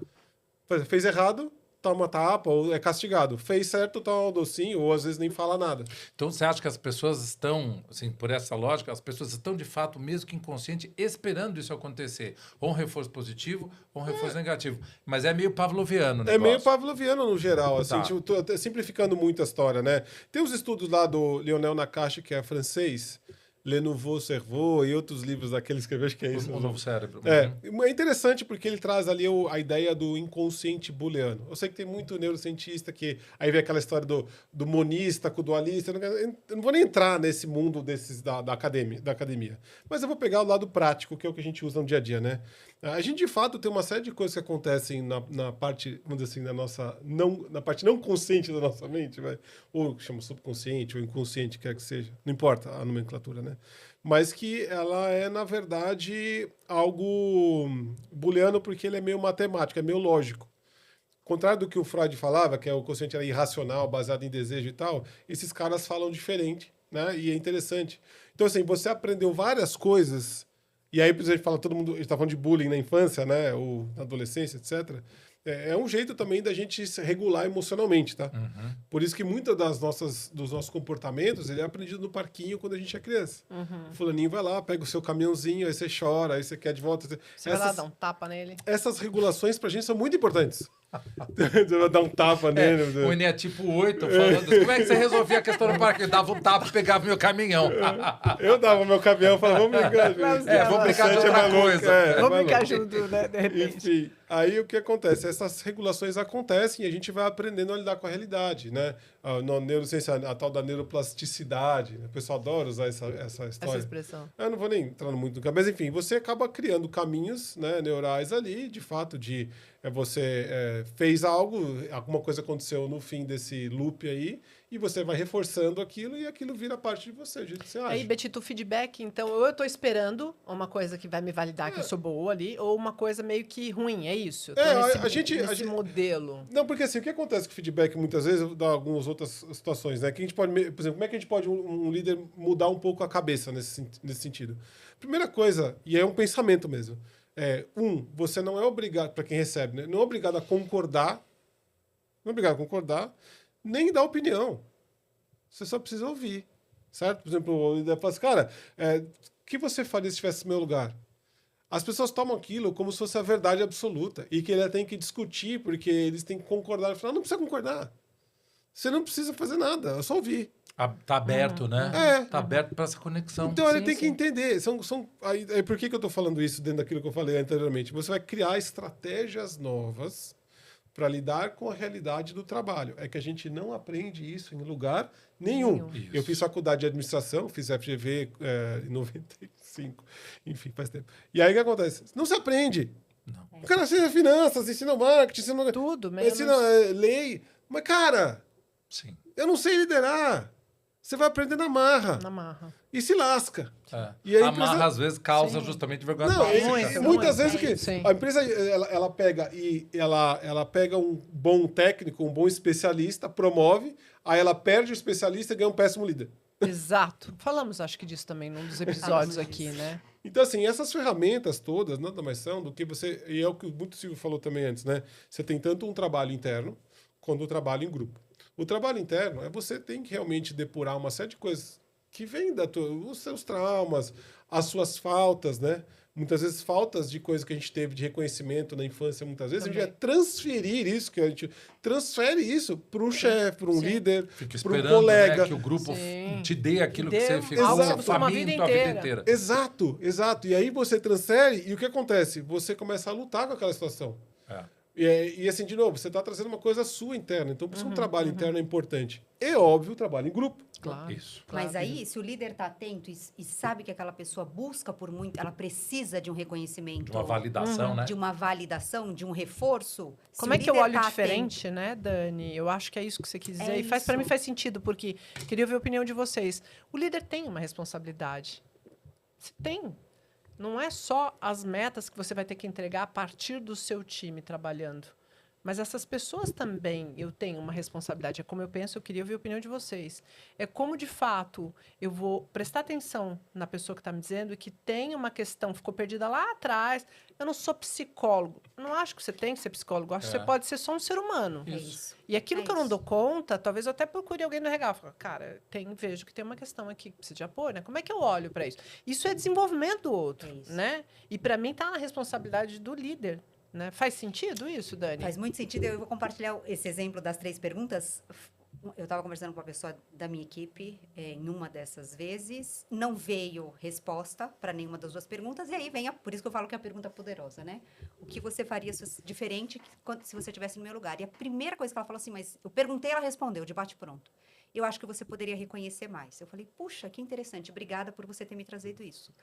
Fez errado, toma tapa, ou é castigado. Fez certo, toma um docinho, ou às vezes nem fala nada.
Então, você acha que as pessoas estão, assim, por essa lógica, as pessoas estão, de fato, mesmo que inconsciente, esperando isso acontecer? Ou um reforço positivo, ou um reforço negativo. Mas é meio pavloviano o negócio.
É meio pavloviano no geral, assim,
Tá.
tipo, tô até simplificando muito a história, né? Tem os estudos lá do Lionel Nakache, que é francês, Le Nouveau Cerveau, e outros livros daquele que escreveu, acho que é isso.
O novo cérebro.
É interessante porque ele traz ali a ideia do inconsciente booleano. Eu sei que tem muito neurocientista que aí vem aquela história do monista com o dualista. Eu não vou nem entrar nesse mundo desses da academia. Mas eu vou pegar o lado prático, que é o que a gente usa no dia a dia, né? A gente, de fato, tem uma série de coisas que acontecem na parte, vamos dizer assim, na parte não consciente da nossa mente, vai? Ou chama subconsciente, ou inconsciente, quer que seja. Não importa a nomenclatura, né? Mas que ela é, na verdade, algo booleano porque ele é meio matemático, é meio lógico. Ao contrário do que o Freud falava, que o consciente era irracional, baseado em desejo e tal, esses caras falam diferente, né? E é interessante. Então, assim, você aprendeu várias coisas, e aí, por exemplo, a gente está falando de bullying na infância, né? Ou na adolescência, etc. É um jeito também da gente se regular emocionalmente, tá? Por isso que muitas dos nossos comportamentos, ele é aprendido no parquinho quando a gente é criança. O fulaninho vai lá, pega o seu caminhãozinho, aí você chora, aí você quer de volta.
Você vai lá dar um tapa nele.
Essas regulações pra gente são muito importantes. Você vai dar um tapa nele.
O Enem é tipo 8, falando como é que você resolvia a questão no parque? Eu dava um tapa e pegava meu caminhão.
Eu dava meu caminhão e falava, vamos brincar.
Vamos brincar de
Você é
outra
maluco,
coisa.
Vamos ficar junto, né? De repente.
Enfim, aí o que acontece? Essas regulações acontecem e a gente vai aprendendo a lidar com a realidade, né? Na neurociência, a tal da neuroplasticidade, né? O pessoal adora usar essa
Essa
história.
expressão.
Eu não vou nem entrar muito no campo, mas enfim, você acaba criando caminhos, né, neurais ali, de fato, você fez algo, alguma coisa aconteceu no fim desse loop aí, e você vai reforçando aquilo e aquilo vira parte de você, o jeito que você age.
Aí, Betito, o feedback, então, ou eu tô esperando uma coisa que vai me validar que eu sou boa ali, ou uma coisa meio que ruim, é isso? Eu tô nesse modelo.
Não, porque assim, o que acontece com o feedback, muitas vezes, eu vou dar algumas outras situações, né? Que a gente pode, por exemplo, como é que a gente pode, um líder, mudar um pouco a cabeça nesse sentido? Primeira coisa, e é um pensamento mesmo, você não é obrigado, para quem recebe, né? Não é obrigado a concordar, nem dar opinião. Você só precisa ouvir, certo? Por exemplo, o líder fala assim, cara, o que você faria se estivesse no meu lugar? As pessoas tomam aquilo como se fosse a verdade absoluta e que ele tem que discutir porque eles têm que concordar. Eu falo, não precisa concordar. Você não precisa fazer nada, é só ouvir.
Tá aberto, né? Tá aberto para essa conexão.
Então ele tem que entender. Aí, por que eu estou falando isso dentro daquilo que eu falei anteriormente? Você vai criar estratégias novas para lidar com a realidade do trabalho. É que a gente não aprende isso em lugar nenhum. Eu fiz faculdade de administração, fiz FGV em 95, enfim, faz tempo. E aí o que acontece? Não se aprende.
Não.
O cara ensina finanças, ensina marketing, ensina
Tudo, menos...
ensina lei. Mas, cara,
Sim.
eu não sei liderar. Você vai aprender na marra.
Na marra.
E se lasca.
E a marra, às vezes, causa justamente vergonha tóxica.
Muitas vezes a empresa ela pega ela pega um bom técnico, um bom especialista, promove, aí ela perde o especialista e ganha um péssimo líder.
Exato. Falamos, acho que disso também num dos episódios aqui, né?
Então, assim, essas ferramentas todas nada mais são do que você... E é o que muito Silvio falou também antes, né? Você tem tanto um trabalho interno quanto o trabalho em grupo. O trabalho interno é você tem que realmente depurar uma série de coisas que vêm os seus traumas, as suas faltas, né? Muitas vezes faltas de coisas que a gente teve de reconhecimento na infância, muitas vezes
Também.
a gente vai transferir isso, que a gente transfere isso para um chefe, para um líder, para um colega.
Né, que o grupo te dê aquilo que você ficou
algo
faminto a vida inteira.
Exato. E aí você transfere e o que acontece? Você começa a lutar com aquela situação. E assim, de novo, você está trazendo uma coisa sua interna. Então, por isso um trabalho interno é importante. É óbvio, o trabalho em grupo.
Claro.
Isso.
Claro.
Mas aí, se o líder está atento e sabe que aquela pessoa busca por muito, ela precisa de um reconhecimento.
De uma validação, né?
De uma validação, de um reforço.
Como é que eu olho diferente, né, Dani? Eu acho que é isso que você quis dizer. E para mim faz sentido, porque queria ouvir a opinião de vocês. O líder tem uma responsabilidade. Você tem. Não é só as metas que você vai ter que entregar a partir do seu time trabalhando. Mas essas pessoas também, eu tenho uma responsabilidade. É como eu penso, eu queria ouvir a opinião de vocês. É como, de fato, eu vou prestar atenção na pessoa que está me dizendo que tem uma questão, ficou perdida lá atrás. Eu não sou psicólogo. Eu não acho que você tem que ser psicólogo. Eu acho que você pode ser só um ser humano.
Isso.
E aquilo que eu não dou conta, talvez eu até procure alguém no regal. Falo, cara, vejo que tem uma questão aqui que precisa de apoio, né? Como é que eu olho para isso? Isso é desenvolvimento do outro, né? E para mim está na responsabilidade do líder. Né? Faz sentido isso, Dani?
Faz muito sentido. Eu vou compartilhar esse exemplo das 3 perguntas. Eu estava conversando com uma pessoa da minha equipe em uma dessas vezes. Não veio resposta para nenhuma das 2 perguntas. E aí vem, por isso que eu falo que é a pergunta poderosa, né? O que você faria diferente se você estivesse no meu lugar? E a primeira coisa que ela falou assim, mas eu perguntei, ela respondeu, de bate-pronto. Eu acho que você poderia reconhecer mais. Eu falei, puxa, que interessante. Obrigada por você ter me trazido isso.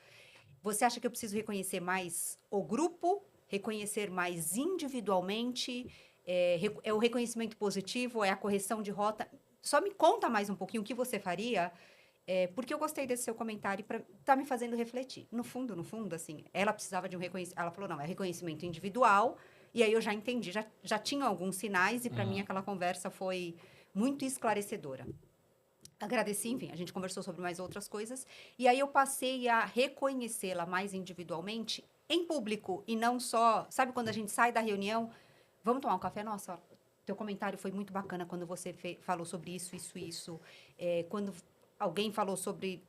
Você acha que eu preciso reconhecer mais o grupo? Reconhecer mais individualmente, é o reconhecimento positivo, é a correção de rota. Só me conta mais um pouquinho o que você faria, porque eu gostei desse seu comentário e está me fazendo refletir. No fundo, assim, ela precisava de um reconhecimento. Ela falou, não, é reconhecimento individual, e aí eu já entendi, já tinha alguns sinais, e para mim aquela conversa foi muito esclarecedora. Agradeci, enfim, a gente conversou sobre mais outras coisas, e aí eu passei a reconhecê-la mais individualmente em público e não só... Sabe quando a gente sai da reunião, Vamos tomar um café? Nossa, teu comentário foi muito bacana quando você falou sobre isso. Quando alguém falou sobre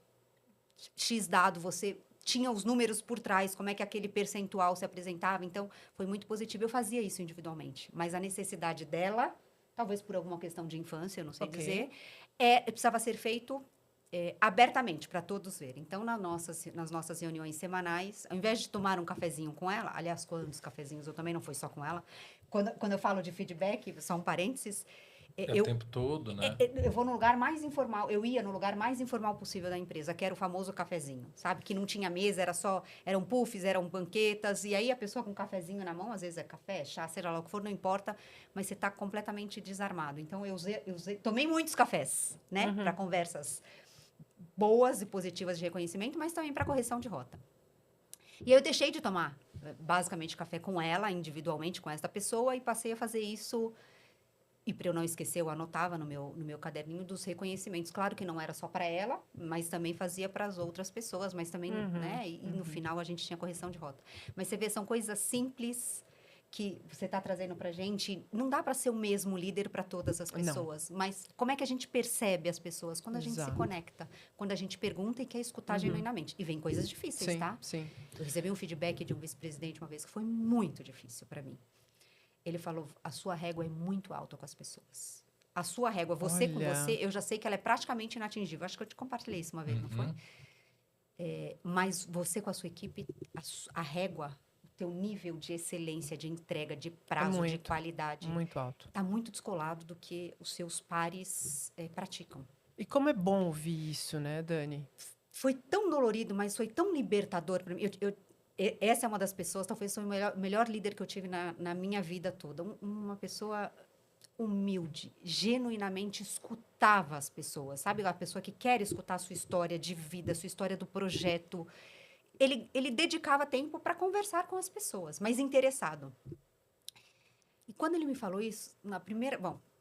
X dado, você tinha os números por trás, como é que aquele percentual se apresentava. Então, foi muito positivo. Eu fazia isso individualmente. Mas a necessidade dela, talvez por alguma questão de infância, eu não sei dizer, precisava ser feito abertamente, para todos verem. Então, nas nossas reuniões semanais, ao invés de tomar um cafezinho com ela, aliás, quantos cafezinhos, eu também não fui só com ela. Quando eu falo de feedback, só um parênteses,
o tempo todo, né?
Eu vou no lugar mais informal, eu ia no lugar mais informal possível da empresa, que era o famoso cafezinho, sabe? Que não tinha mesa, eram puffs, eram banquetas, e aí a pessoa com um cafezinho na mão, às vezes é café, chá, seja lá o que for, não importa, mas você está completamente desarmado. Então, tomei muitos cafés, né? Para conversas boas e positivas de reconhecimento, mas também para correção de rota. E aí eu deixei de tomar, basicamente, café com ela, individualmente, com essa pessoa, e passei a fazer isso. E para eu não esquecer, eu anotava no meu caderninho dos reconhecimentos. Claro que não era só para ela, mas também fazia para as outras pessoas, mas também, né? E no final a gente tinha correção de rota. Mas você vê, são coisas simples que você está trazendo para a gente. Não dá para ser o mesmo líder para todas as pessoas, mas como é que a gente percebe as pessoas? Quando a gente se conecta, quando a gente pergunta e quer escutar genuinamente. E vem coisas difíceis, tá?
Sim.
Eu recebi um feedback de um vice-presidente uma vez que foi muito difícil para mim. Ele falou, a sua régua é muito alta com as pessoas. A sua régua, você com você, eu já sei que ela é praticamente inatingível. Acho que eu te compartilhei isso uma vez, não foi? Mas você com a sua equipe, a régua, o teu nível de excelência, de entrega, de prazo, de qualidade...
Muito alto.
Está muito descolado do que os seus pares praticam.
E como é bom ouvir isso, né, Dani?
Foi tão dolorido, mas foi tão libertador para mim. Essa é uma das pessoas, talvez foi o melhor líder que eu tive na minha vida toda. Uma pessoa humilde, genuinamente escutava as pessoas, sabe? A pessoa que quer escutar a sua história de vida, a sua história do projeto. Ele dedicava tempo para conversar com as pessoas, mas interessado. E quando ele me falou isso,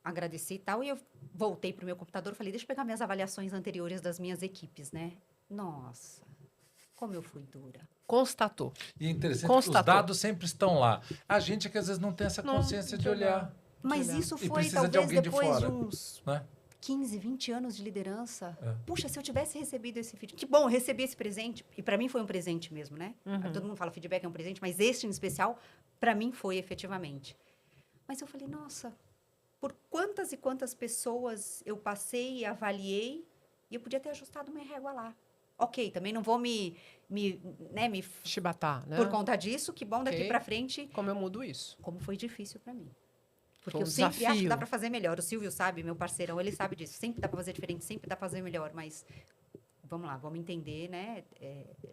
agradeci e tal, e eu voltei para o meu computador e falei, deixa eu pegar minhas avaliações anteriores das minhas equipes, né? Nossa, como eu fui dura.
Constatou.
E é interessante que os dados sempre estão lá. A gente é que às vezes não tem essa consciência de olhar.
Mas isso foi talvez depois de uns 15, 20 anos de liderança. Puxa, se eu tivesse recebido esse feedback... Que bom, eu recebi esse presente. E para mim foi um presente mesmo, né? Todo mundo fala feedback é um presente, mas este em especial, para mim foi efetivamente. Mas eu falei, nossa, por quantas e quantas pessoas eu passei e avaliei e eu podia ter ajustado minha régua lá. Ok, também não vou me
chibatar, né?
Por conta disso, que bom daqui para frente.
Como eu mudo isso?
Como foi difícil para mim. Porque eu sempre acho que dá para fazer melhor. O Silvio sabe, meu parceirão, ele sabe disso. Sempre dá para fazer diferente, sempre dá para fazer melhor. Mas vamos lá, vamos entender, né?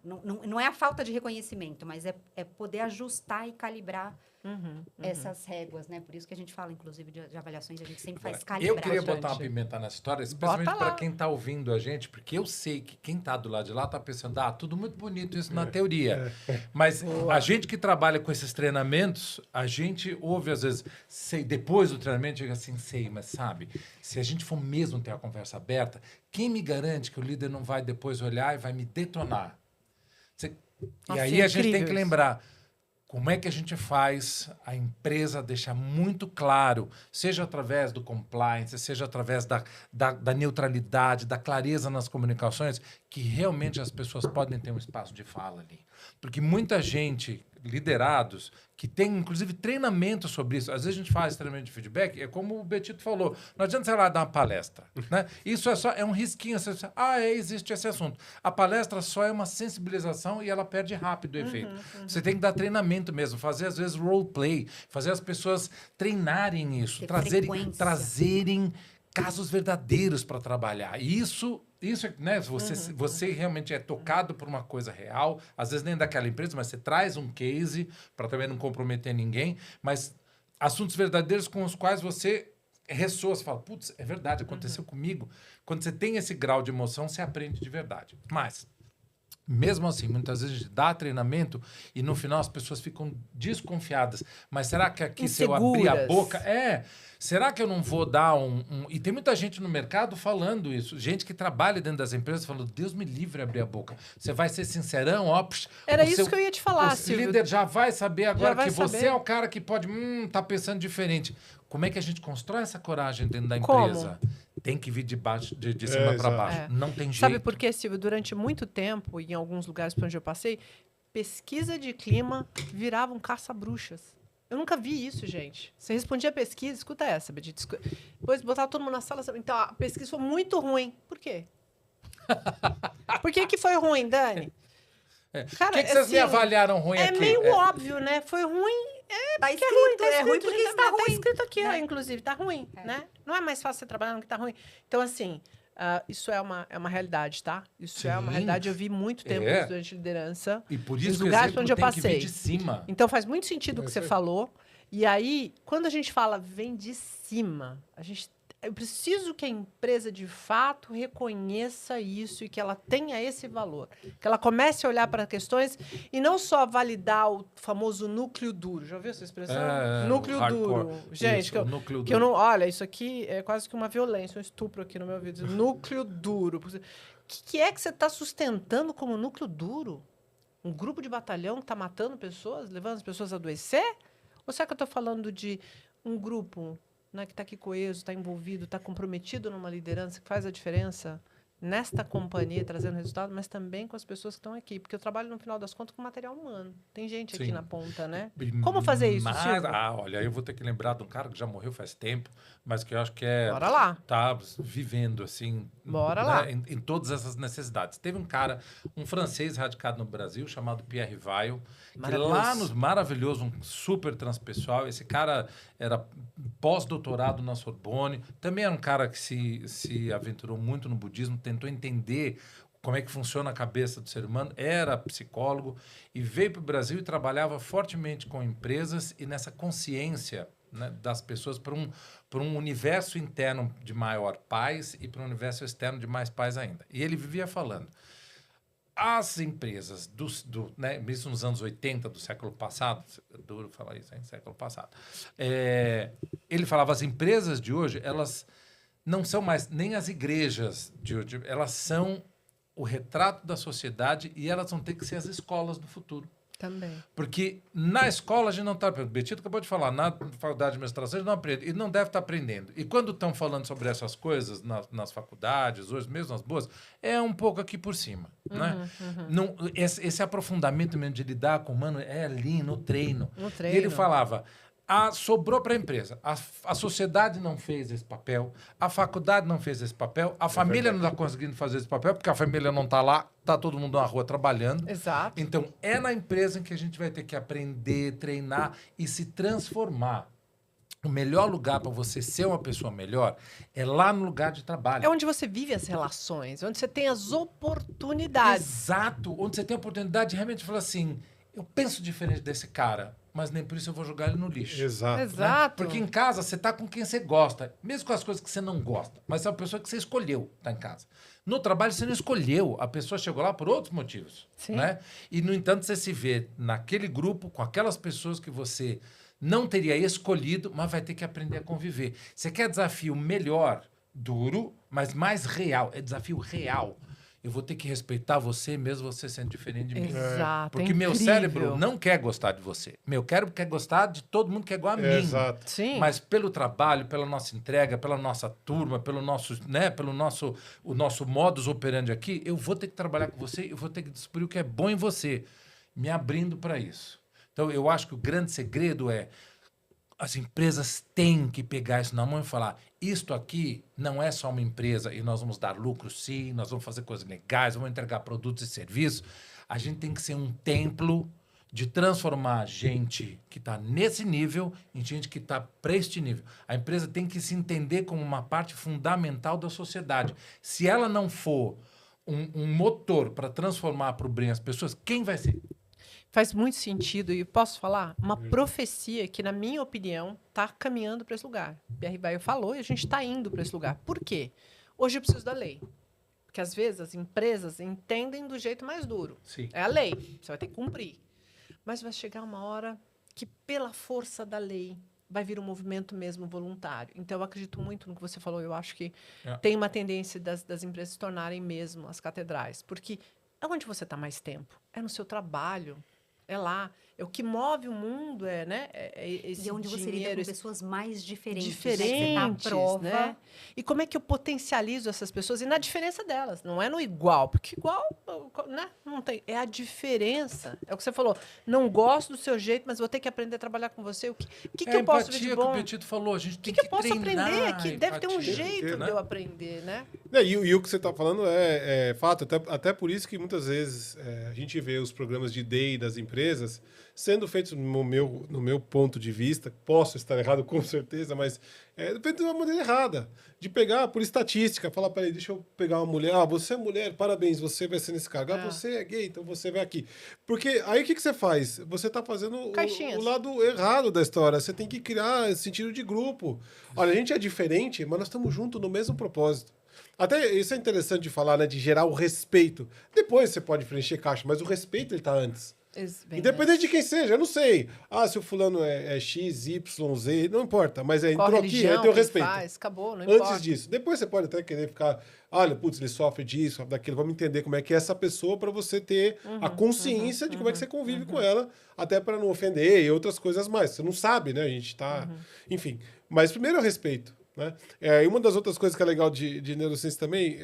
Não é a falta de reconhecimento, mas é poder ajustar e calibrar essas réguas, né? Por isso que a gente fala, inclusive, de avaliações, a gente sempre faz calibragem.
Eu queria botar uma pimenta nessa história, especialmente para quem está ouvindo a gente, porque eu sei que quem está do lado de lá está pensando, tudo muito bonito isso na teoria. Mas a gente que trabalha com esses treinamentos, a gente ouve às vezes, depois do treinamento, diga assim, mas sabe, se a gente for mesmo ter a conversa aberta, quem me garante que o líder não vai depois olhar e vai me detonar? E aí a gente tem que lembrar... Como é que a gente faz a empresa deixar muito claro, seja através do compliance, seja através da neutralidade, da clareza nas comunicações, que realmente as pessoas podem ter um espaço de fala ali. Porque muita gente, liderados, que tem inclusive treinamento sobre isso, às vezes a gente faz treinamento de feedback, é como o Betito falou, não adianta você ir lá dar uma palestra. Né? Isso é um risquinho, você diz, existe esse assunto. A palestra só é uma sensibilização e ela perde rápido o efeito. Você tem que dar treinamento mesmo, fazer às vezes roleplay, fazer as pessoas treinarem isso, trazerem casos verdadeiros para trabalhar. Isso né? Você realmente é tocado por uma coisa real, às vezes nem daquela empresa, mas você traz um case para também não comprometer ninguém, mas assuntos verdadeiros com os quais você ressoa, você fala, putz, é verdade, aconteceu comigo. Quando você tem esse grau de emoção, você aprende de verdade. Mas, mesmo assim, muitas vezes a gente dá treinamento e no final as pessoas ficam desconfiadas. Mas será que aqui, se eu abrir a boca... Será que eu não vou dar E tem muita gente no mercado falando isso. Gente que trabalha dentro das empresas falando, Deus me livre abrir a boca. Você vai ser sincerão, ó.
Era isso que eu ia te falar,
O
Silvio.
líder já vai saber agora
vai
que você
saber.
é o cara que pode... tá pensando diferente. Como é que a gente constrói essa coragem dentro da
Como?
empresa? Tem que vir de cima para baixo.
É.
Não tem jeito.
Sabe por quê, Silvio? Durante muito tempo, em alguns lugares por onde eu passei, pesquisa de clima virava um caça-bruxas. Eu nunca vi isso, gente. Você respondia a pesquisa, escuta essa, Bedito. Depois botava todo mundo na sala. Então, a pesquisa foi muito ruim. Por quê? Por que foi ruim, Dani?
Por que vocês me avaliaram ruim
é
aqui?
meio óbvio, né? Foi ruim.
Tá
Porque
escrito,
é ruim
porque
gente,
está
tá
ruim.
escrito aqui, ó,
Né?
inclusive, tá ruim, né? Não é mais fácil você trabalhar no que tá ruim. Então, assim, isso é uma realidade, tá? Isso é uma
Sim.
realidade. Eu vi muito tempo
É.
durante liderança.
E por
nos
isso que o
lugares
exemplo
onde eu
tem que vir
passei.
de cima.
Então, faz muito sentido o que você falou. E aí, quando a gente fala vem de cima, eu preciso que a empresa, de fato, reconheça isso e que ela tenha esse valor. Que ela comece a olhar para questões e não só validar o famoso núcleo duro. Já ouviu essa expressão? Núcleo
hardcore.
duro. Gente,
Isso, o núcleo
que eu
duro.
não... Olha, isso aqui é quase que uma violência, um estupro aqui no meu ouvido. Núcleo duro. O que é que você está sustentando como núcleo duro? Um grupo de batalhão que está matando pessoas, levando as pessoas a adoecer? Ou será que eu estou falando de um grupo, né, que está aqui coeso, está envolvido, está comprometido numa liderança que faz a diferença nesta companhia, trazendo resultado, mas também com as pessoas que estão aqui? Porque eu trabalho, no final das contas, com material humano. Tem gente aqui
Sim.
na ponta, né? Como fazer isso, Silvio?
Olha, eu vou ter que lembrar de um cara que já morreu faz tempo, mas que eu acho que
Bora lá.
tá vivendo, assim...
Bora lá.
Em todas essas necessidades. Teve um cara, um francês radicado no Brasil, chamado Pierre Weil, que lá nos maravilhoso, um super transpessoal. Esse cara era pós-doutorado na Sorbonne. Também era um cara que se aventurou muito no budismo, tentou entender como é que funciona a cabeça do ser humano, era psicólogo e veio para o Brasil e trabalhava fortemente com empresas e nessa consciência, né, das pessoas para um universo interno de maior paz e para um universo externo de mais paz ainda. E ele vivia falando, as empresas, né, mesmo nos anos 80 do século passado, é duro falar isso, hein, século passado, ele falava, as empresas de hoje, elas não são mais nem as igrejas de hoje, elas são o retrato da sociedade e elas vão ter que ser as escolas do futuro.
Também.
Porque na escola a gente não está aprendendo. Betito acabou de falar, na faculdade de administração a gente não aprende. E não deve estar aprendendo. E quando estão falando sobre essas coisas nas faculdades, hoje mesmo nas boas, é um pouco aqui por cima. Né? Não, esse aprofundamento mesmo de lidar com o humano é ali no treino. E ele falava... sobrou para a empresa. A sociedade não fez esse papel, a faculdade não fez esse papel, a família não está conseguindo fazer esse papel, porque a família não está lá, está todo mundo na rua trabalhando.
Exato.
Então, é na empresa em que a gente vai ter que aprender, treinar e se transformar. O melhor lugar para você ser uma pessoa melhor é lá no lugar de trabalho.
É onde você vive as relações, onde você tem as oportunidades.
Exato. Onde você tem a oportunidade de realmente falar assim, eu penso diferente desse cara, mas nem por isso eu vou jogar ele no lixo.
Exato.
Exato.
Porque em casa você tá com quem você gosta, mesmo com as coisas que você não gosta, mas é uma pessoa que você escolheu tá em casa. No trabalho você não escolheu, a pessoa chegou lá por outros motivos.
Sim.
Né? E, no entanto, você se vê naquele grupo com aquelas pessoas que você não teria escolhido, mas vai ter que aprender a conviver. Você quer desafio melhor, duro, mas mais real. É desafio real. Eu vou ter que respeitar você, mesmo você sendo diferente de mim.
Exato.
Porque meu cérebro não quer gostar de você. Meu cérebro quer gostar de todo mundo que é igual a mim.
Exato.
Sim.
Mas pelo trabalho, pela nossa entrega, pela nossa turma, pelo nosso modus operandi aqui, eu vou ter que trabalhar com você, eu vou ter que descobrir o que é bom em você, me abrindo para isso. Então, eu acho que o grande segredo é as empresas têm que pegar isso na mão e falar, isto aqui não é só uma empresa e nós vamos dar lucro sim, nós vamos fazer coisas legais, vamos entregar produtos e serviços. A gente tem que ser um templo de transformar gente que está nesse nível em gente que está para este nível. A empresa tem que se entender como uma parte fundamental da sociedade. Se ela não for um motor para transformar para o bem as pessoas, quem vai ser?
Faz muito sentido. E posso falar? Uma profecia que, na minha opinião, está caminhando para esse lugar. Pierre Weil falou e a gente está indo para esse lugar. Por quê? Hoje eu preciso da lei. Porque, às vezes, as empresas entendem do jeito mais duro.
Sim.
É a lei. Você vai ter que cumprir. Mas vai chegar uma hora que, pela força da lei, vai vir um movimento mesmo voluntário. Então, eu acredito muito no que você falou. Eu acho que
É.
tem uma tendência das empresas se tornarem mesmo as catedrais. Porque é onde você está mais tempo. É no seu trabalho. É lá. É o que move o mundo, né? Esse
E onde você lida
dinheiro,
com
esse
pessoas mais diferentes.
diferentes,
Né? Que você tá à prova.
né? E como é que eu potencializo essas pessoas? E na diferença delas, não é no igual, porque igual, né? Não tem. É a diferença. É o que você falou. Não gosto do seu jeito, mas vou ter que aprender a trabalhar com você. O que eu posso ver de
empatia
bom?
que o Petito falou, a gente
O
tem
que eu posso
treinar
aprender?
a
Que deve ter um
empatia,
jeito
né?
de eu aprender, né?
E o que você está falando é fato, até por isso que muitas vezes a gente vê os programas de day das empresas sendo feitos, no meu ponto de vista, posso estar errado com certeza, mas feito de uma maneira errada. De pegar por estatística, falar, peraí, deixa eu pegar uma mulher, você é mulher, parabéns, você vai ser nesse cargo. Você é gay, então você vai aqui. Porque aí o que você faz? Você está fazendo o lado errado da história. Você tem que criar esse sentido de grupo. Olha, a gente é diferente, mas nós estamos juntos no mesmo propósito. Até isso é interessante de falar, né? De gerar o respeito. Depois você pode preencher caixa, mas o respeito ele tá antes. Independente de quem seja, eu não sei. Se o fulano é X, Y, Z, não importa. Mas entrou aqui, aí tem o respeito.
Acabou, não
Antes
importa.
disso. Depois você pode até querer ficar... Olha, putz, ele sofre disso, sofre daquilo. Vamos entender como é que é essa pessoa para você ter a consciência de como é que você convive com ela, até para não ofender e outras coisas mais. Você não sabe, né? A gente tá... Enfim. Mas primeiro é o respeito. Né? E uma das outras coisas que é legal de neurociência também,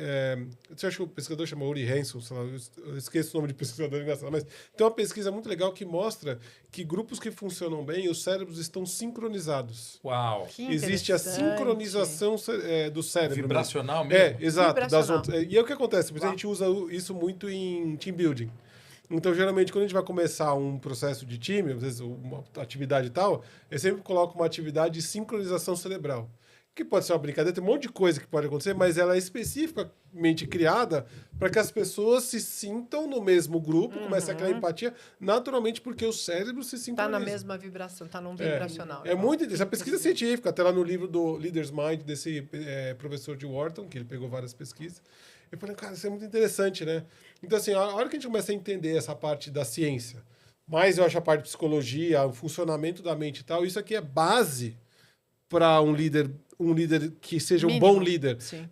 você acha que o pesquisador chama Uri Hanson, sei lá, eu esqueço o nome de pesquisador engraçado, mas tem uma pesquisa muito legal que mostra que grupos que funcionam bem, os cérebros estão sincronizados.
Uau!
Existe a sincronização do cérebro.
Vibracional mesmo?
Exato.
Vibracional.
E aí o que acontece? Porque a gente usa isso muito em team building. Então, geralmente, quando a gente vai começar um processo de time, às vezes uma atividade e tal, eu sempre coloco uma atividade de sincronização cerebral. Que pode ser uma brincadeira, tem um monte de coisa que pode acontecer, mas ela é especificamente criada para que as pessoas se sintam no mesmo grupo, comece aquela empatia, naturalmente porque o cérebro se sincroniza.
Está na mesma vibração, está num vibracional.
É muito interessante. A pesquisa científica, até lá no livro do Leader's Mind, desse professor de Wharton, que ele pegou várias pesquisas, eu falei, cara, isso é muito interessante, né? Então, assim, a hora que a gente começa a entender essa parte da ciência, mais eu acho a parte de psicologia, o funcionamento da mente e tal, isso aqui é base para um líder que seja um bom líder.
Sim.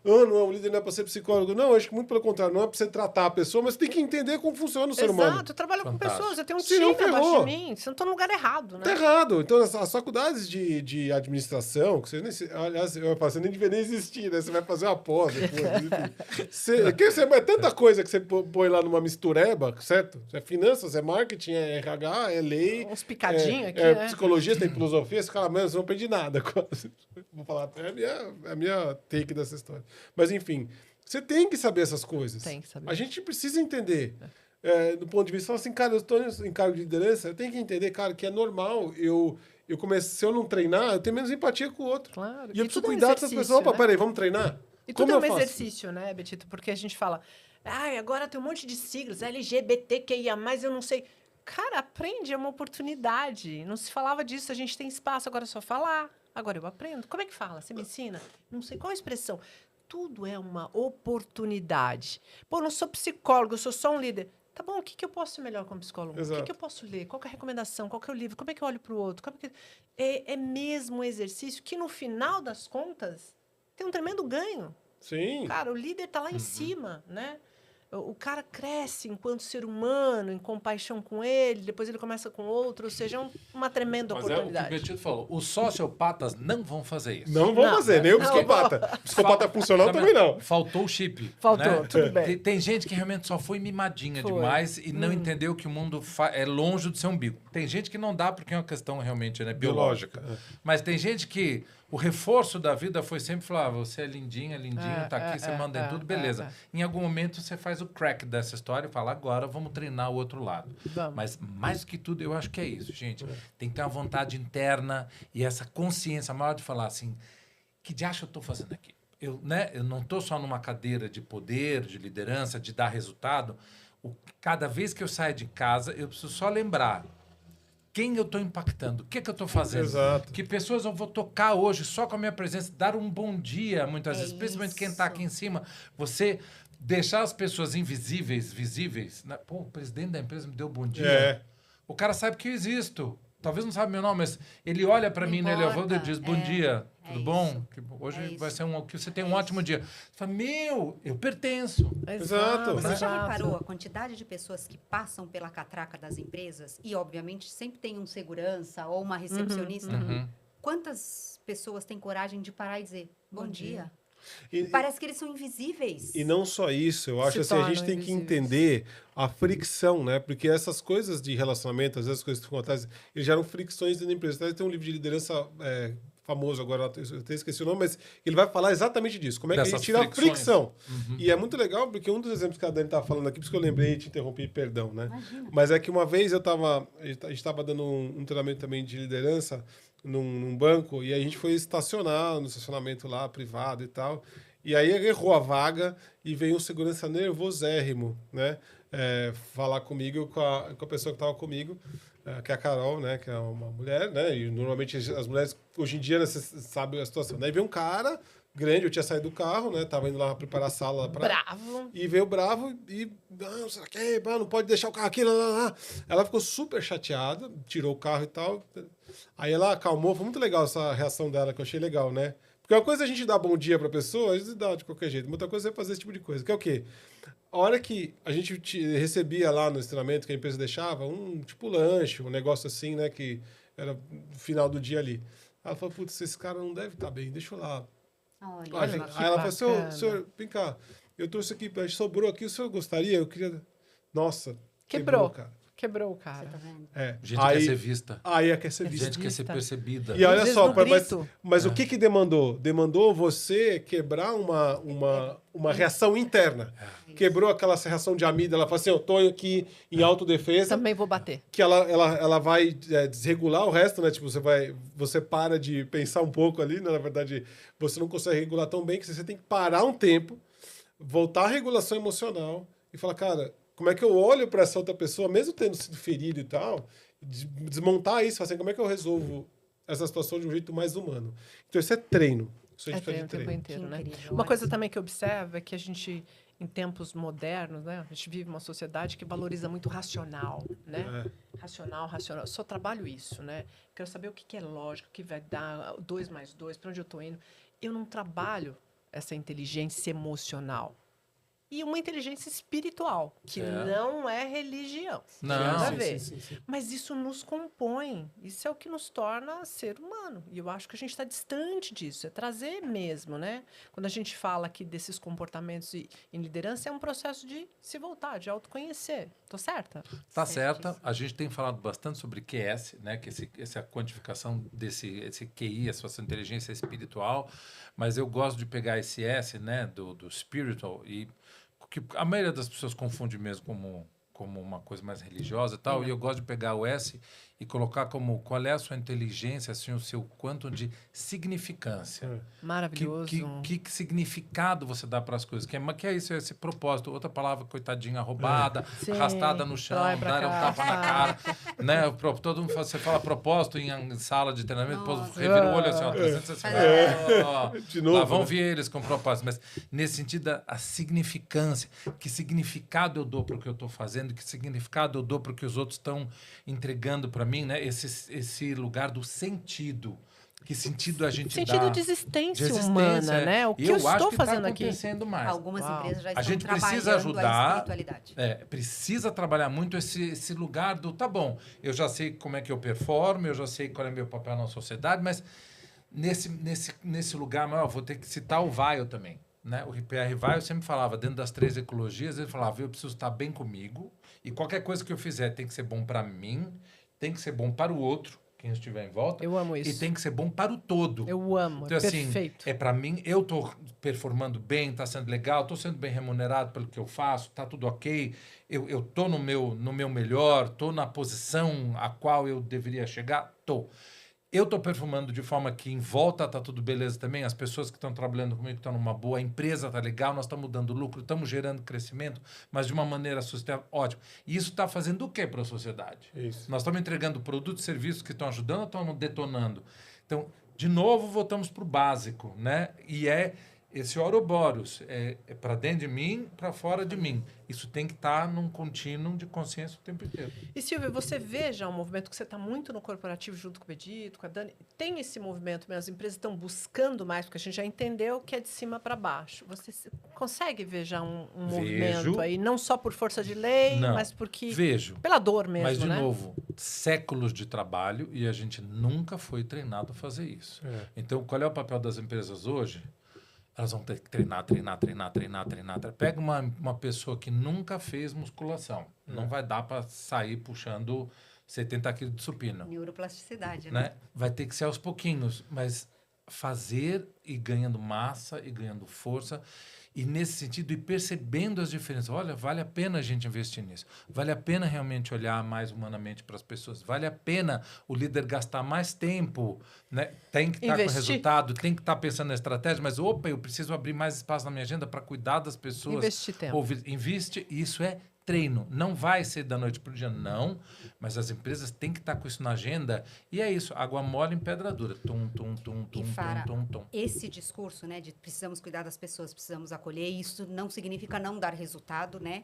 Não é um líder, não é para ser psicólogo. Não, acho que muito pelo contrário, não é para você tratar a pessoa, mas você tem que entender como funciona o ser humano.
Exato, eu trabalho com pessoas, eu tenho um
Se não,
time abaixo
ferrou.
de mim, você não está no lugar errado, né?
Tá errado. Então, as faculdades de administração, que aliás, você nem deveria existir, né? Você vai fazer uma pós depois. É tanta coisa que você põe lá numa mistureba, certo? É finanças, é marketing, é RH, é lei.
Uns picadinhos aqui, né?
Psicologia, tem filosofia, você fala, mano, você não aprende nada. Vou falar, é a minha take dessa história. Mas, enfim, você tem que saber essas coisas.
Tem que saber.
A gente precisa entender. Do ponto de vista, assim, cara, eu estou em cargo de liderança, eu tenho que entender, cara, que é normal se eu não treinar, eu tenho menos empatia com o outro.
Claro.
E eu preciso
tudo é um
cuidar dessas
exercício,
pessoas.
né?
Peraí, vamos treinar?
E
Como
tudo é
eu
um
faço?
exercício, né, Betito? Porque a gente fala, agora tem um monte de siglas, LGBTQIA+, eu não sei. Cara, aprende, é uma oportunidade. Não se falava disso, a gente tem espaço, agora é só falar. Agora eu aprendo. Como é que fala? Você me ensina? Não sei qual a expressão. Tudo é uma oportunidade. Pô, eu não sou psicólogo, eu sou só um líder. Tá bom, o que eu posso ser melhor como psicólogo?
Exato.
O que eu posso ler? Qual que é a recomendação? Qual que é o livro? Como é que eu olho para o outro? É mesmo um exercício que, no final das contas, tem um tremendo ganho.
Sim.
Cara, o líder está lá em cima, né? O cara cresce enquanto ser humano, em compaixão com ele, depois ele começa com outro, ou seja, uma tremenda
Mas é o que o
oportunidade.
Betito falou. Os sociopatas não vão fazer isso.
Não vão fazer, nem o
não
psicopata. Psicopata funcional também não.
Faltou o chip.
Faltou,
né?
tudo bem.
Tem gente que realmente só foi mimadinha
Foi.
demais e não entendeu que o mundo é longe do seu umbigo. Tem gente que não dá porque é uma questão realmente biológica. Mas tem gente que o reforço da vida foi sempre falar, você é lindinha, tá aqui, você manda em tudo, beleza. Em algum momento você faz o crack dessa história e fala, agora vamos treinar o outro lado.
Vamos.
Mas mais do que tudo, eu acho que é isso, gente. Tem que ter uma vontade interna e essa consciência maior de falar assim, que diacho eu estou fazendo aqui? Eu não estou só numa cadeira de poder, de liderança, de dar resultado. Cada vez que eu saio de casa, eu preciso só lembrar quem eu estou impactando, o que eu estou fazendo.
Exato.
Que pessoas eu vou tocar hoje só com a minha presença, dar um bom dia, muitas vezes, principalmente
isso.
quem está aqui em cima. Você deixar as pessoas invisíveis, visíveis. Pô, o presidente da empresa me deu bom dia.
É.
O cara sabe que eu existo. talvez não sabe meu nome, mas ele olha para
Não
mim no elevador e
importa.
diz, bom dia, tudo bom?
isso.
Hoje
É
vai
isso.
ser que você tenha um ótimo dia. Você fala, eu pertenço.
Exato.
Você já
exato.
reparou a quantidade de pessoas que passam pela catraca das empresas e, obviamente, sempre tem um segurança ou uma recepcionista?
Uhum.
Quantas pessoas têm coragem de parar e dizer bom dia?
E,
Parece que eles são invisíveis.
e não só isso, eu acho
Se
assim, a gente
tornam
tem que
invisíveis.
entender a fricção, né? Porque essas coisas de relacionamento, às vezes as coisas que acontecem, eles geram fricções dentro da empresa. Até tem um livro de liderança famoso agora, eu até esqueci o nome, mas ele vai falar exatamente disso. Como é que a
Dessas
gente tira a
fricções.
fricção. E é muito legal, porque um dos exemplos que a Dani estava falando aqui, por isso que eu lembrei e te interrompi, perdão, né?
Imagina.
Mas é que uma vez a gente estava dando um treinamento também de liderança num banco, e a gente foi estacionar no estacionamento lá, privado e tal. E aí errou a vaga e veio um segurança nervosérrimo, né? Falar comigo, com a pessoa que estava comigo, que é a Carol, né? Que é uma mulher, né? E normalmente as mulheres, hoje em dia, né, você sabe a situação. Daí veio um cara grande, eu tinha saído do carro, né? Tava indo lá preparar a sala para
Bravo.
e veio bravo e não, sei lá, que, não pode deixar o carro aqui, lá, lá, lá. Ela ficou super chateada, tirou o carro e tal. Aí ela acalmou, foi muito legal essa reação dela, que eu achei legal, né? Porque uma coisa é a gente dar bom dia pra pessoa, a gente dá de qualquer jeito. Outra coisa é fazer esse tipo de coisa, que é o quê? A hora que a gente recebia lá no treinamento que a empresa deixava, um tipo lanche, um negócio assim, né? Que era no final do dia ali. Ela falou, putz, esse cara não deve estar bem, deixa eu lá.
Olha,
que
Aí ela falou,
bacana.
senhor, vem cá, eu trouxe aqui, a gente sobrou aqui, o senhor gostaria? Eu queria... Nossa,
Quebrou.
cara.
Quebrou o
você
cara.
tá vendo?
Gente
Aí,
quer ser vista.
aí quer ser visto.
Gente quer ser
vista.
percebida.
E olha
Às vezes
só,
no
mas
grito.
o que demandou? Demandou você quebrar uma reação interna. Quebrou aquela reação de amígdala, ela fala assim, eu tô aqui em autodefesa,
Também vou bater.
que ela vai desregular o resto, né? Tipo, você para de pensar um pouco ali, né? Na verdade, você não consegue regular tão bem que você tem que parar um tempo, voltar à regulação emocional e falar, cara, como é que eu olho para essa outra pessoa, mesmo tendo sido ferido e tal, desmontar isso, assim, como é que eu resolvo essa situação de um jeito mais humano? Então, isso é treino. Isso a
É
gente
treino
precisa
o
de
tempo
treino.
inteiro, né?
incrível,
Uma
olha
coisa
só.
também que eu observo é que a gente, em tempos modernos, né? A gente vive uma sociedade que valoriza muito o racional, né? Racional. Eu só trabalho isso, né? Quero saber o que é lógico, o que vai dar 2 mais 2, para onde eu estou indo. Eu não trabalho essa inteligência emocional. E uma inteligência espiritual, que não é religião.
Não.
Nada a
Sim,
ver.
sim.
Mas isso nos compõe. Isso é o que nos torna ser humano. E eu acho que a gente está distante disso. É trazer mesmo, né? Quando a gente fala aqui desses comportamentos em liderança, é um processo de se voltar, de autoconhecer. Tô certa?
Tá
Certíssimo.
certa. A gente tem falado bastante sobre QS, né? Que essa quantificação esse QI, essa inteligência espiritual. Mas eu gosto de pegar esse S, né? Do spiritual e que a maioria das pessoas confunde mesmo como uma coisa mais religiosa e tal, e eu gosto de pegar o S e colocar como qual é a sua inteligência, assim, o seu quanto de significância.
Maravilhoso.
Que significado você dá para as coisas? Que é isso, esse propósito. Outra palavra, coitadinha, roubada,
Sim.
arrastada no chão,
Vai pra
dar um
cá,
tapa na cara. Né? Todo mundo você fala propósito em sala de treinamento, depois
Nossa.
revira o olho assim, ó, 360. Ó,
De novo,
lá vão
né?
vir eles com propósito. Mas nesse sentido, a significância. Que significado eu dou para o que eu estou fazendo? Que significado eu dou para o que os outros estão entregando para mim? Né? Esse lugar do sentido. Que sentido a gente
Sentido
dá?
de existência,
De
humana, né? O que
E
eu
acho
estou
que
fazendo
tá
aqui?
acontecendo mais.
Algumas
Uau.
empresas já
A
estão
gente precisa
trabalhando
ajudar.
a espiritualidade.
Precisa trabalhar muito esse lugar do tá bom, eu já sei como é que eu performo, eu já sei qual é meu papel na sociedade, mas nesse lugar maior, vou ter que citar o Weil também. Né? O PR Weil sempre falava, dentro das 3 ecologias, ele falava, eu preciso estar bem comigo e qualquer coisa que eu fizer tem que ser bom para mim, tem que ser bom para o outro, quem estiver em volta.
Eu amo isso.
E tem que ser bom para o todo.
Eu amo,
Então, assim,
perfeito.
é para mim, eu tô performando bem, tá sendo legal, tô sendo bem remunerado pelo que eu faço, tá tudo ok, eu tô no meu melhor, tô na posição a qual eu deveria chegar, tô. Eu tô performando de forma que em volta tá tudo beleza também, as pessoas que estão trabalhando comigo estão numa boa, a empresa tá legal, nós estamos dando lucro, estamos gerando crescimento, mas de uma maneira sustentável, ótimo. E isso está fazendo o quê para a sociedade?
Isso.
Nós estamos entregando produtos e serviços que estão ajudando ou estão detonando? Então, de novo, voltamos para o básico, né? E esse Ouroboros é para dentro de mim, para fora de mim. Isso tem que estar num contínuo de consciência o tempo inteiro.
E, Silvia, você vê já um movimento que você está muito no corporativo, junto com o Bedito, com a Dani. Tem esse movimento mesmo? As empresas estão buscando mais, porque a gente já entendeu que é de cima para baixo. Você consegue ver já um movimento aí, não só por força de lei,
Não.
mas porque...
Vejo.
Pela dor mesmo,
Mas, de
né?
novo, séculos de trabalho e a gente nunca foi treinado a fazer isso. Então, qual é o papel das empresas hoje? Elas vão ter que treinar. Pega uma pessoa que nunca fez musculação. Não vai dar para sair puxando 70 quilos de supino.
Neuroplasticidade,
Né? Vai ter que ser aos pouquinhos, mas fazer e ganhando massa e ganhando força. E nesse sentido, ir percebendo as diferenças. Olha, vale a pena a gente investir nisso. Vale a pena realmente olhar mais humanamente para as pessoas. Vale a pena o líder gastar mais tempo. Né? Tem que estar com resultado, tem que estar pensando na estratégia, mas, opa, eu preciso abrir mais espaço na minha agenda para cuidar das pessoas.
Investir tempo.
Investe, isso é treino. Não vai ser da noite para o dia, não. Mas as empresas têm que estar com isso na agenda. E é isso, água mole em pedra dura.
Esse discurso, né, de precisamos cuidar das pessoas, precisamos acolher, isso não significa não dar resultado, né?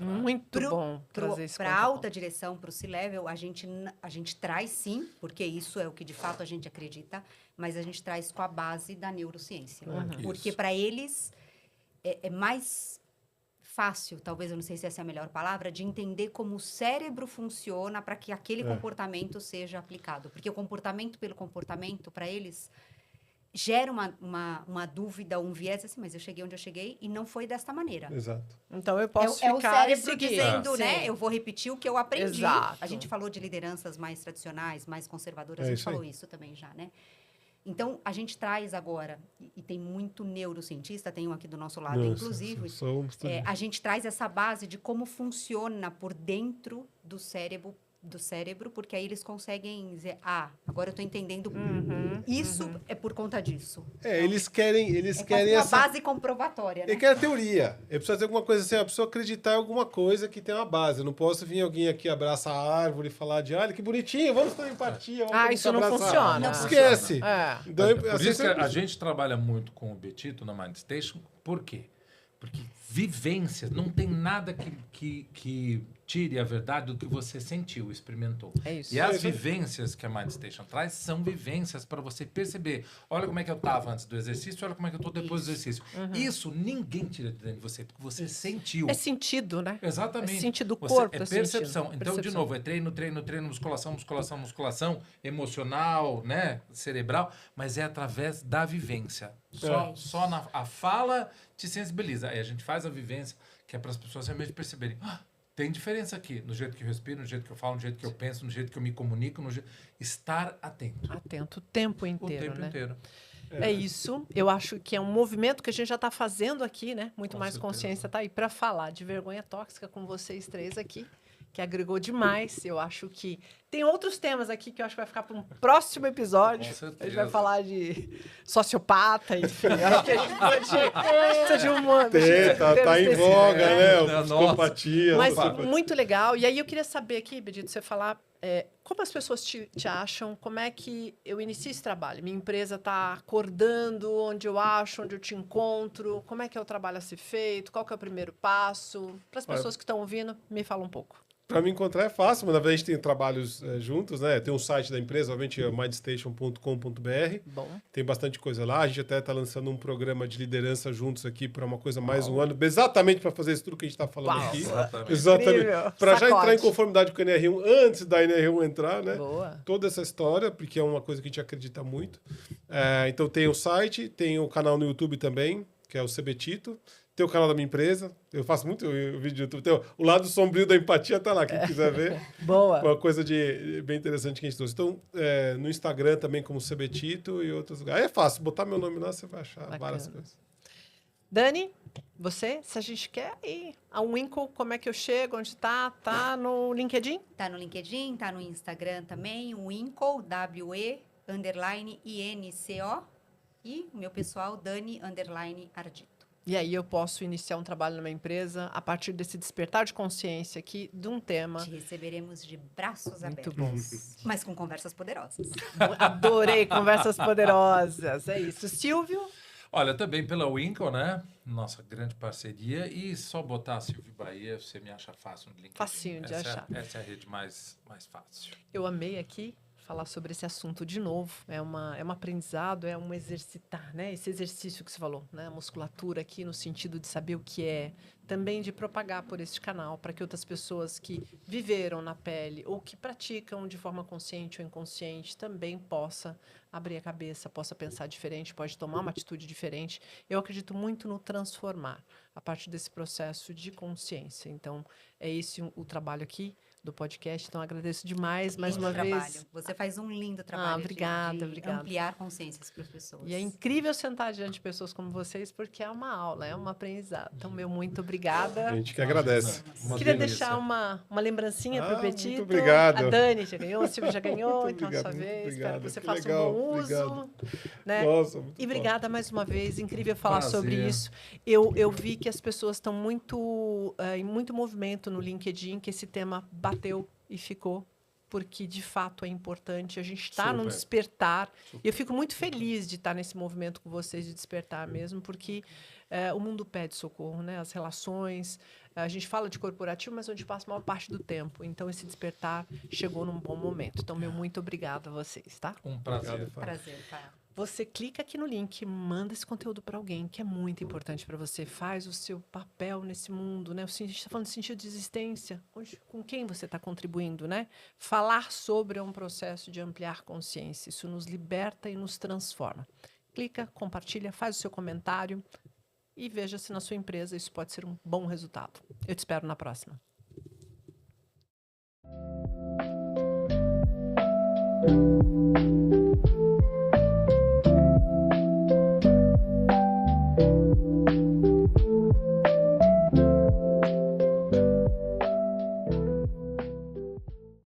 Muito bom trazer isso
para a alta direção, para o C-Level, a gente traz sim, porque isso é o que de fato a gente acredita, mas a gente traz com a base da neurociência. Porque para eles é mais fácil, talvez, eu não sei se essa é a melhor palavra, de entender como o cérebro funciona para que aquele comportamento seja aplicado. Porque o comportamento pelo comportamento, para eles, gera uma dúvida, um viés assim, mas eu cheguei onde eu cheguei e não foi desta maneira.
Exato.
Então eu posso
é o
ficar
cérebro dizendo, né?
Sim.
Eu vou repetir o que eu aprendi.
Exato.
A gente falou de lideranças mais tradicionais, mais conservadoras, a gente falou isso também já, né? Então, a gente traz agora, e tem muito neurocientista, tem um aqui do nosso lado, inclusive, a gente traz essa base de como funciona por dentro do cérebro, porque aí eles conseguem dizer, agora eu estou entendendo, isso é por conta disso.
Então, eles querem
uma base comprovatória, né?
Ele quer a teoria. Ele precisa ter alguma coisa assim, a pessoa acreditar em alguma coisa que tem uma base. Eu não posso vir alguém aqui abraçar a árvore e falar de, olha, que bonitinho, vamos ter empatia, vamos
isso não
abraçar.
funciona.
Não esquece.
Então, por isso que a gente trabalha muito com o Betito na MindStation. Por quê? Porque vivências, não tem nada que tire a verdade do que você sentiu, experimentou.
É isso.
E as vivências que a MindStation traz são vivências para você perceber. Olha como é que eu estava antes do exercício, olha como é que eu estou depois do exercício. Isso ninguém tira de dentro de você, porque você sentiu.
É sentido, né?
Exatamente.
É sentido do corpo.
É percepção. Então, de novo, é treino, musculação emocional, né? Cerebral, mas é através da vivência. Só a fala te sensibiliza. Aí a gente faz a vivência, que é para as pessoas realmente perceberem. Tem diferença aqui, no jeito que eu respiro, no jeito que eu falo, no jeito que eu penso, no jeito que eu me comunico, estar atento.
Atento o tempo inteiro,
O tempo inteiro.
É isso. Eu acho que é um movimento que a gente já está fazendo aqui, né? Muito
Com
mais
certeza.
Consciência está aí para falar de vergonha tóxica com vocês três aqui, que agregou demais. Eu acho que tem outros temas aqui que eu acho que vai ficar para um próximo episódio.
Com certeza.
A gente vai falar de sociopata, enfim. Acho que a gente precisa de uma...
Tá em voga, né?
Nossa.
Psicopatia.
Mas muito legal. E aí eu queria saber aqui, Bedito, você falar como as pessoas te acham, como é que eu inicio esse trabalho? Minha empresa está acordando, onde eu acho, onde eu te encontro, como é que é o trabalho a ser feito, qual que é o primeiro passo? Para as pessoas que estão ouvindo, me fala um pouco.
Para me encontrar é fácil, mas na verdade a gente tem trabalhos juntos, né? Tem um site da empresa, obviamente é mindstation.com.br.
Bom.
Tem bastante coisa lá. A gente até está lançando um programa de liderança juntos aqui para uma coisa mais um ano, exatamente para fazer isso tudo que a gente está falando aqui. Exatamente. Para já entrar em conformidade com o NR1 antes da NR1 entrar, né?
Boa.
Toda essa história, porque é uma coisa que a gente acredita muito. Então tem o site, tem o canal no YouTube também, que é o CBTito. Tem o canal da minha empresa. Eu faço muito vídeo do YouTube. Tem o lado sombrio da empatia, tá lá, quem quiser ver.
Boa.
Uma coisa bem interessante que a gente trouxe. Então, no Instagram também, como CBTito e outros lugares. Aí é fácil, botar meu nome lá, você vai achar várias coisas.
Dani, você, se a gente quer ir a Winkle, como é que eu chego? Onde tá? Tá no LinkedIn?
Tá no LinkedIn, tá no Instagram também, Winkle, W-E_INCO. E o meu pessoal, Dani_Ardito.
E aí eu posso iniciar um trabalho numa empresa a partir desse despertar de consciência aqui de um tema.
Te receberemos de braços
Muito
abertos. Mas com conversas poderosas.
Adorei conversas poderosas. É isso. Silvio?
Olha, também pela Winkle, né? Nossa grande parceria. E só botar Silvio Bahia, você me acha fácil no LinkedIn.
Facinho de achar.
Essa é a rede mais fácil.
Eu amei aqui falar sobre esse assunto de novo. É um aprendizado, é um exercitar, né? Esse exercício que você falou, né? A musculatura aqui no sentido de saber o que é, também de propagar por este canal para que outras pessoas que viveram na pele ou que praticam de forma consciente ou inconsciente também possa abrir a cabeça, possa pensar diferente, pode tomar uma atitude diferente. Eu acredito muito no transformar a partir desse processo de consciência. Então, é esse o trabalho aqui do podcast. Então, agradeço demais mais uma vez.
Você faz um lindo trabalho
obrigada,
de
obrigada.
ampliar consciências para as pessoas.
E é incrível sentar diante de pessoas como vocês, porque é uma aula, é um aprendizado. Então, meu muito obrigada.
A gente que agradece.
Queria deixar uma lembrancinha para o Petito.
Muito obrigado.
A Dani já ganhou, a Silvia já ganhou,
Muito
então,
obrigado,
sua vez.
muito
Espero que
obrigado.
você
Que
faça
legal,
um bom uso.
obrigado.
Né?
Nossa, muito
E obrigada mais uma vez. Incrível falar
Prazer.
sobre isso. Eu vi que as pessoas estão em muito movimento no LinkedIn, que esse tema bateu e ficou, porque de fato é importante. A gente está num
Super.
despertar. E eu fico muito feliz de estar nesse movimento com vocês de despertar mesmo, porque o mundo pede socorro, né? As relações. A gente fala de corporativo, mas onde passa a maior parte do tempo. Então, esse despertar chegou num bom momento. Então, meu muito obrigado a vocês, tá?
Um prazer.
Obrigado, Fábio.
Prazer, Fábio.
Você clica aqui no link, manda esse conteúdo para alguém, que é muito importante para você. Faz o seu papel nesse mundo, né? A gente está falando de sentido de existência. Com quem você está contribuindo, né? Falar sobre é um processo de ampliar consciência. Isso nos liberta e nos transforma. Clica, compartilha, faz o seu comentário e veja se na sua empresa isso pode ser um bom resultado. Eu te espero na próxima.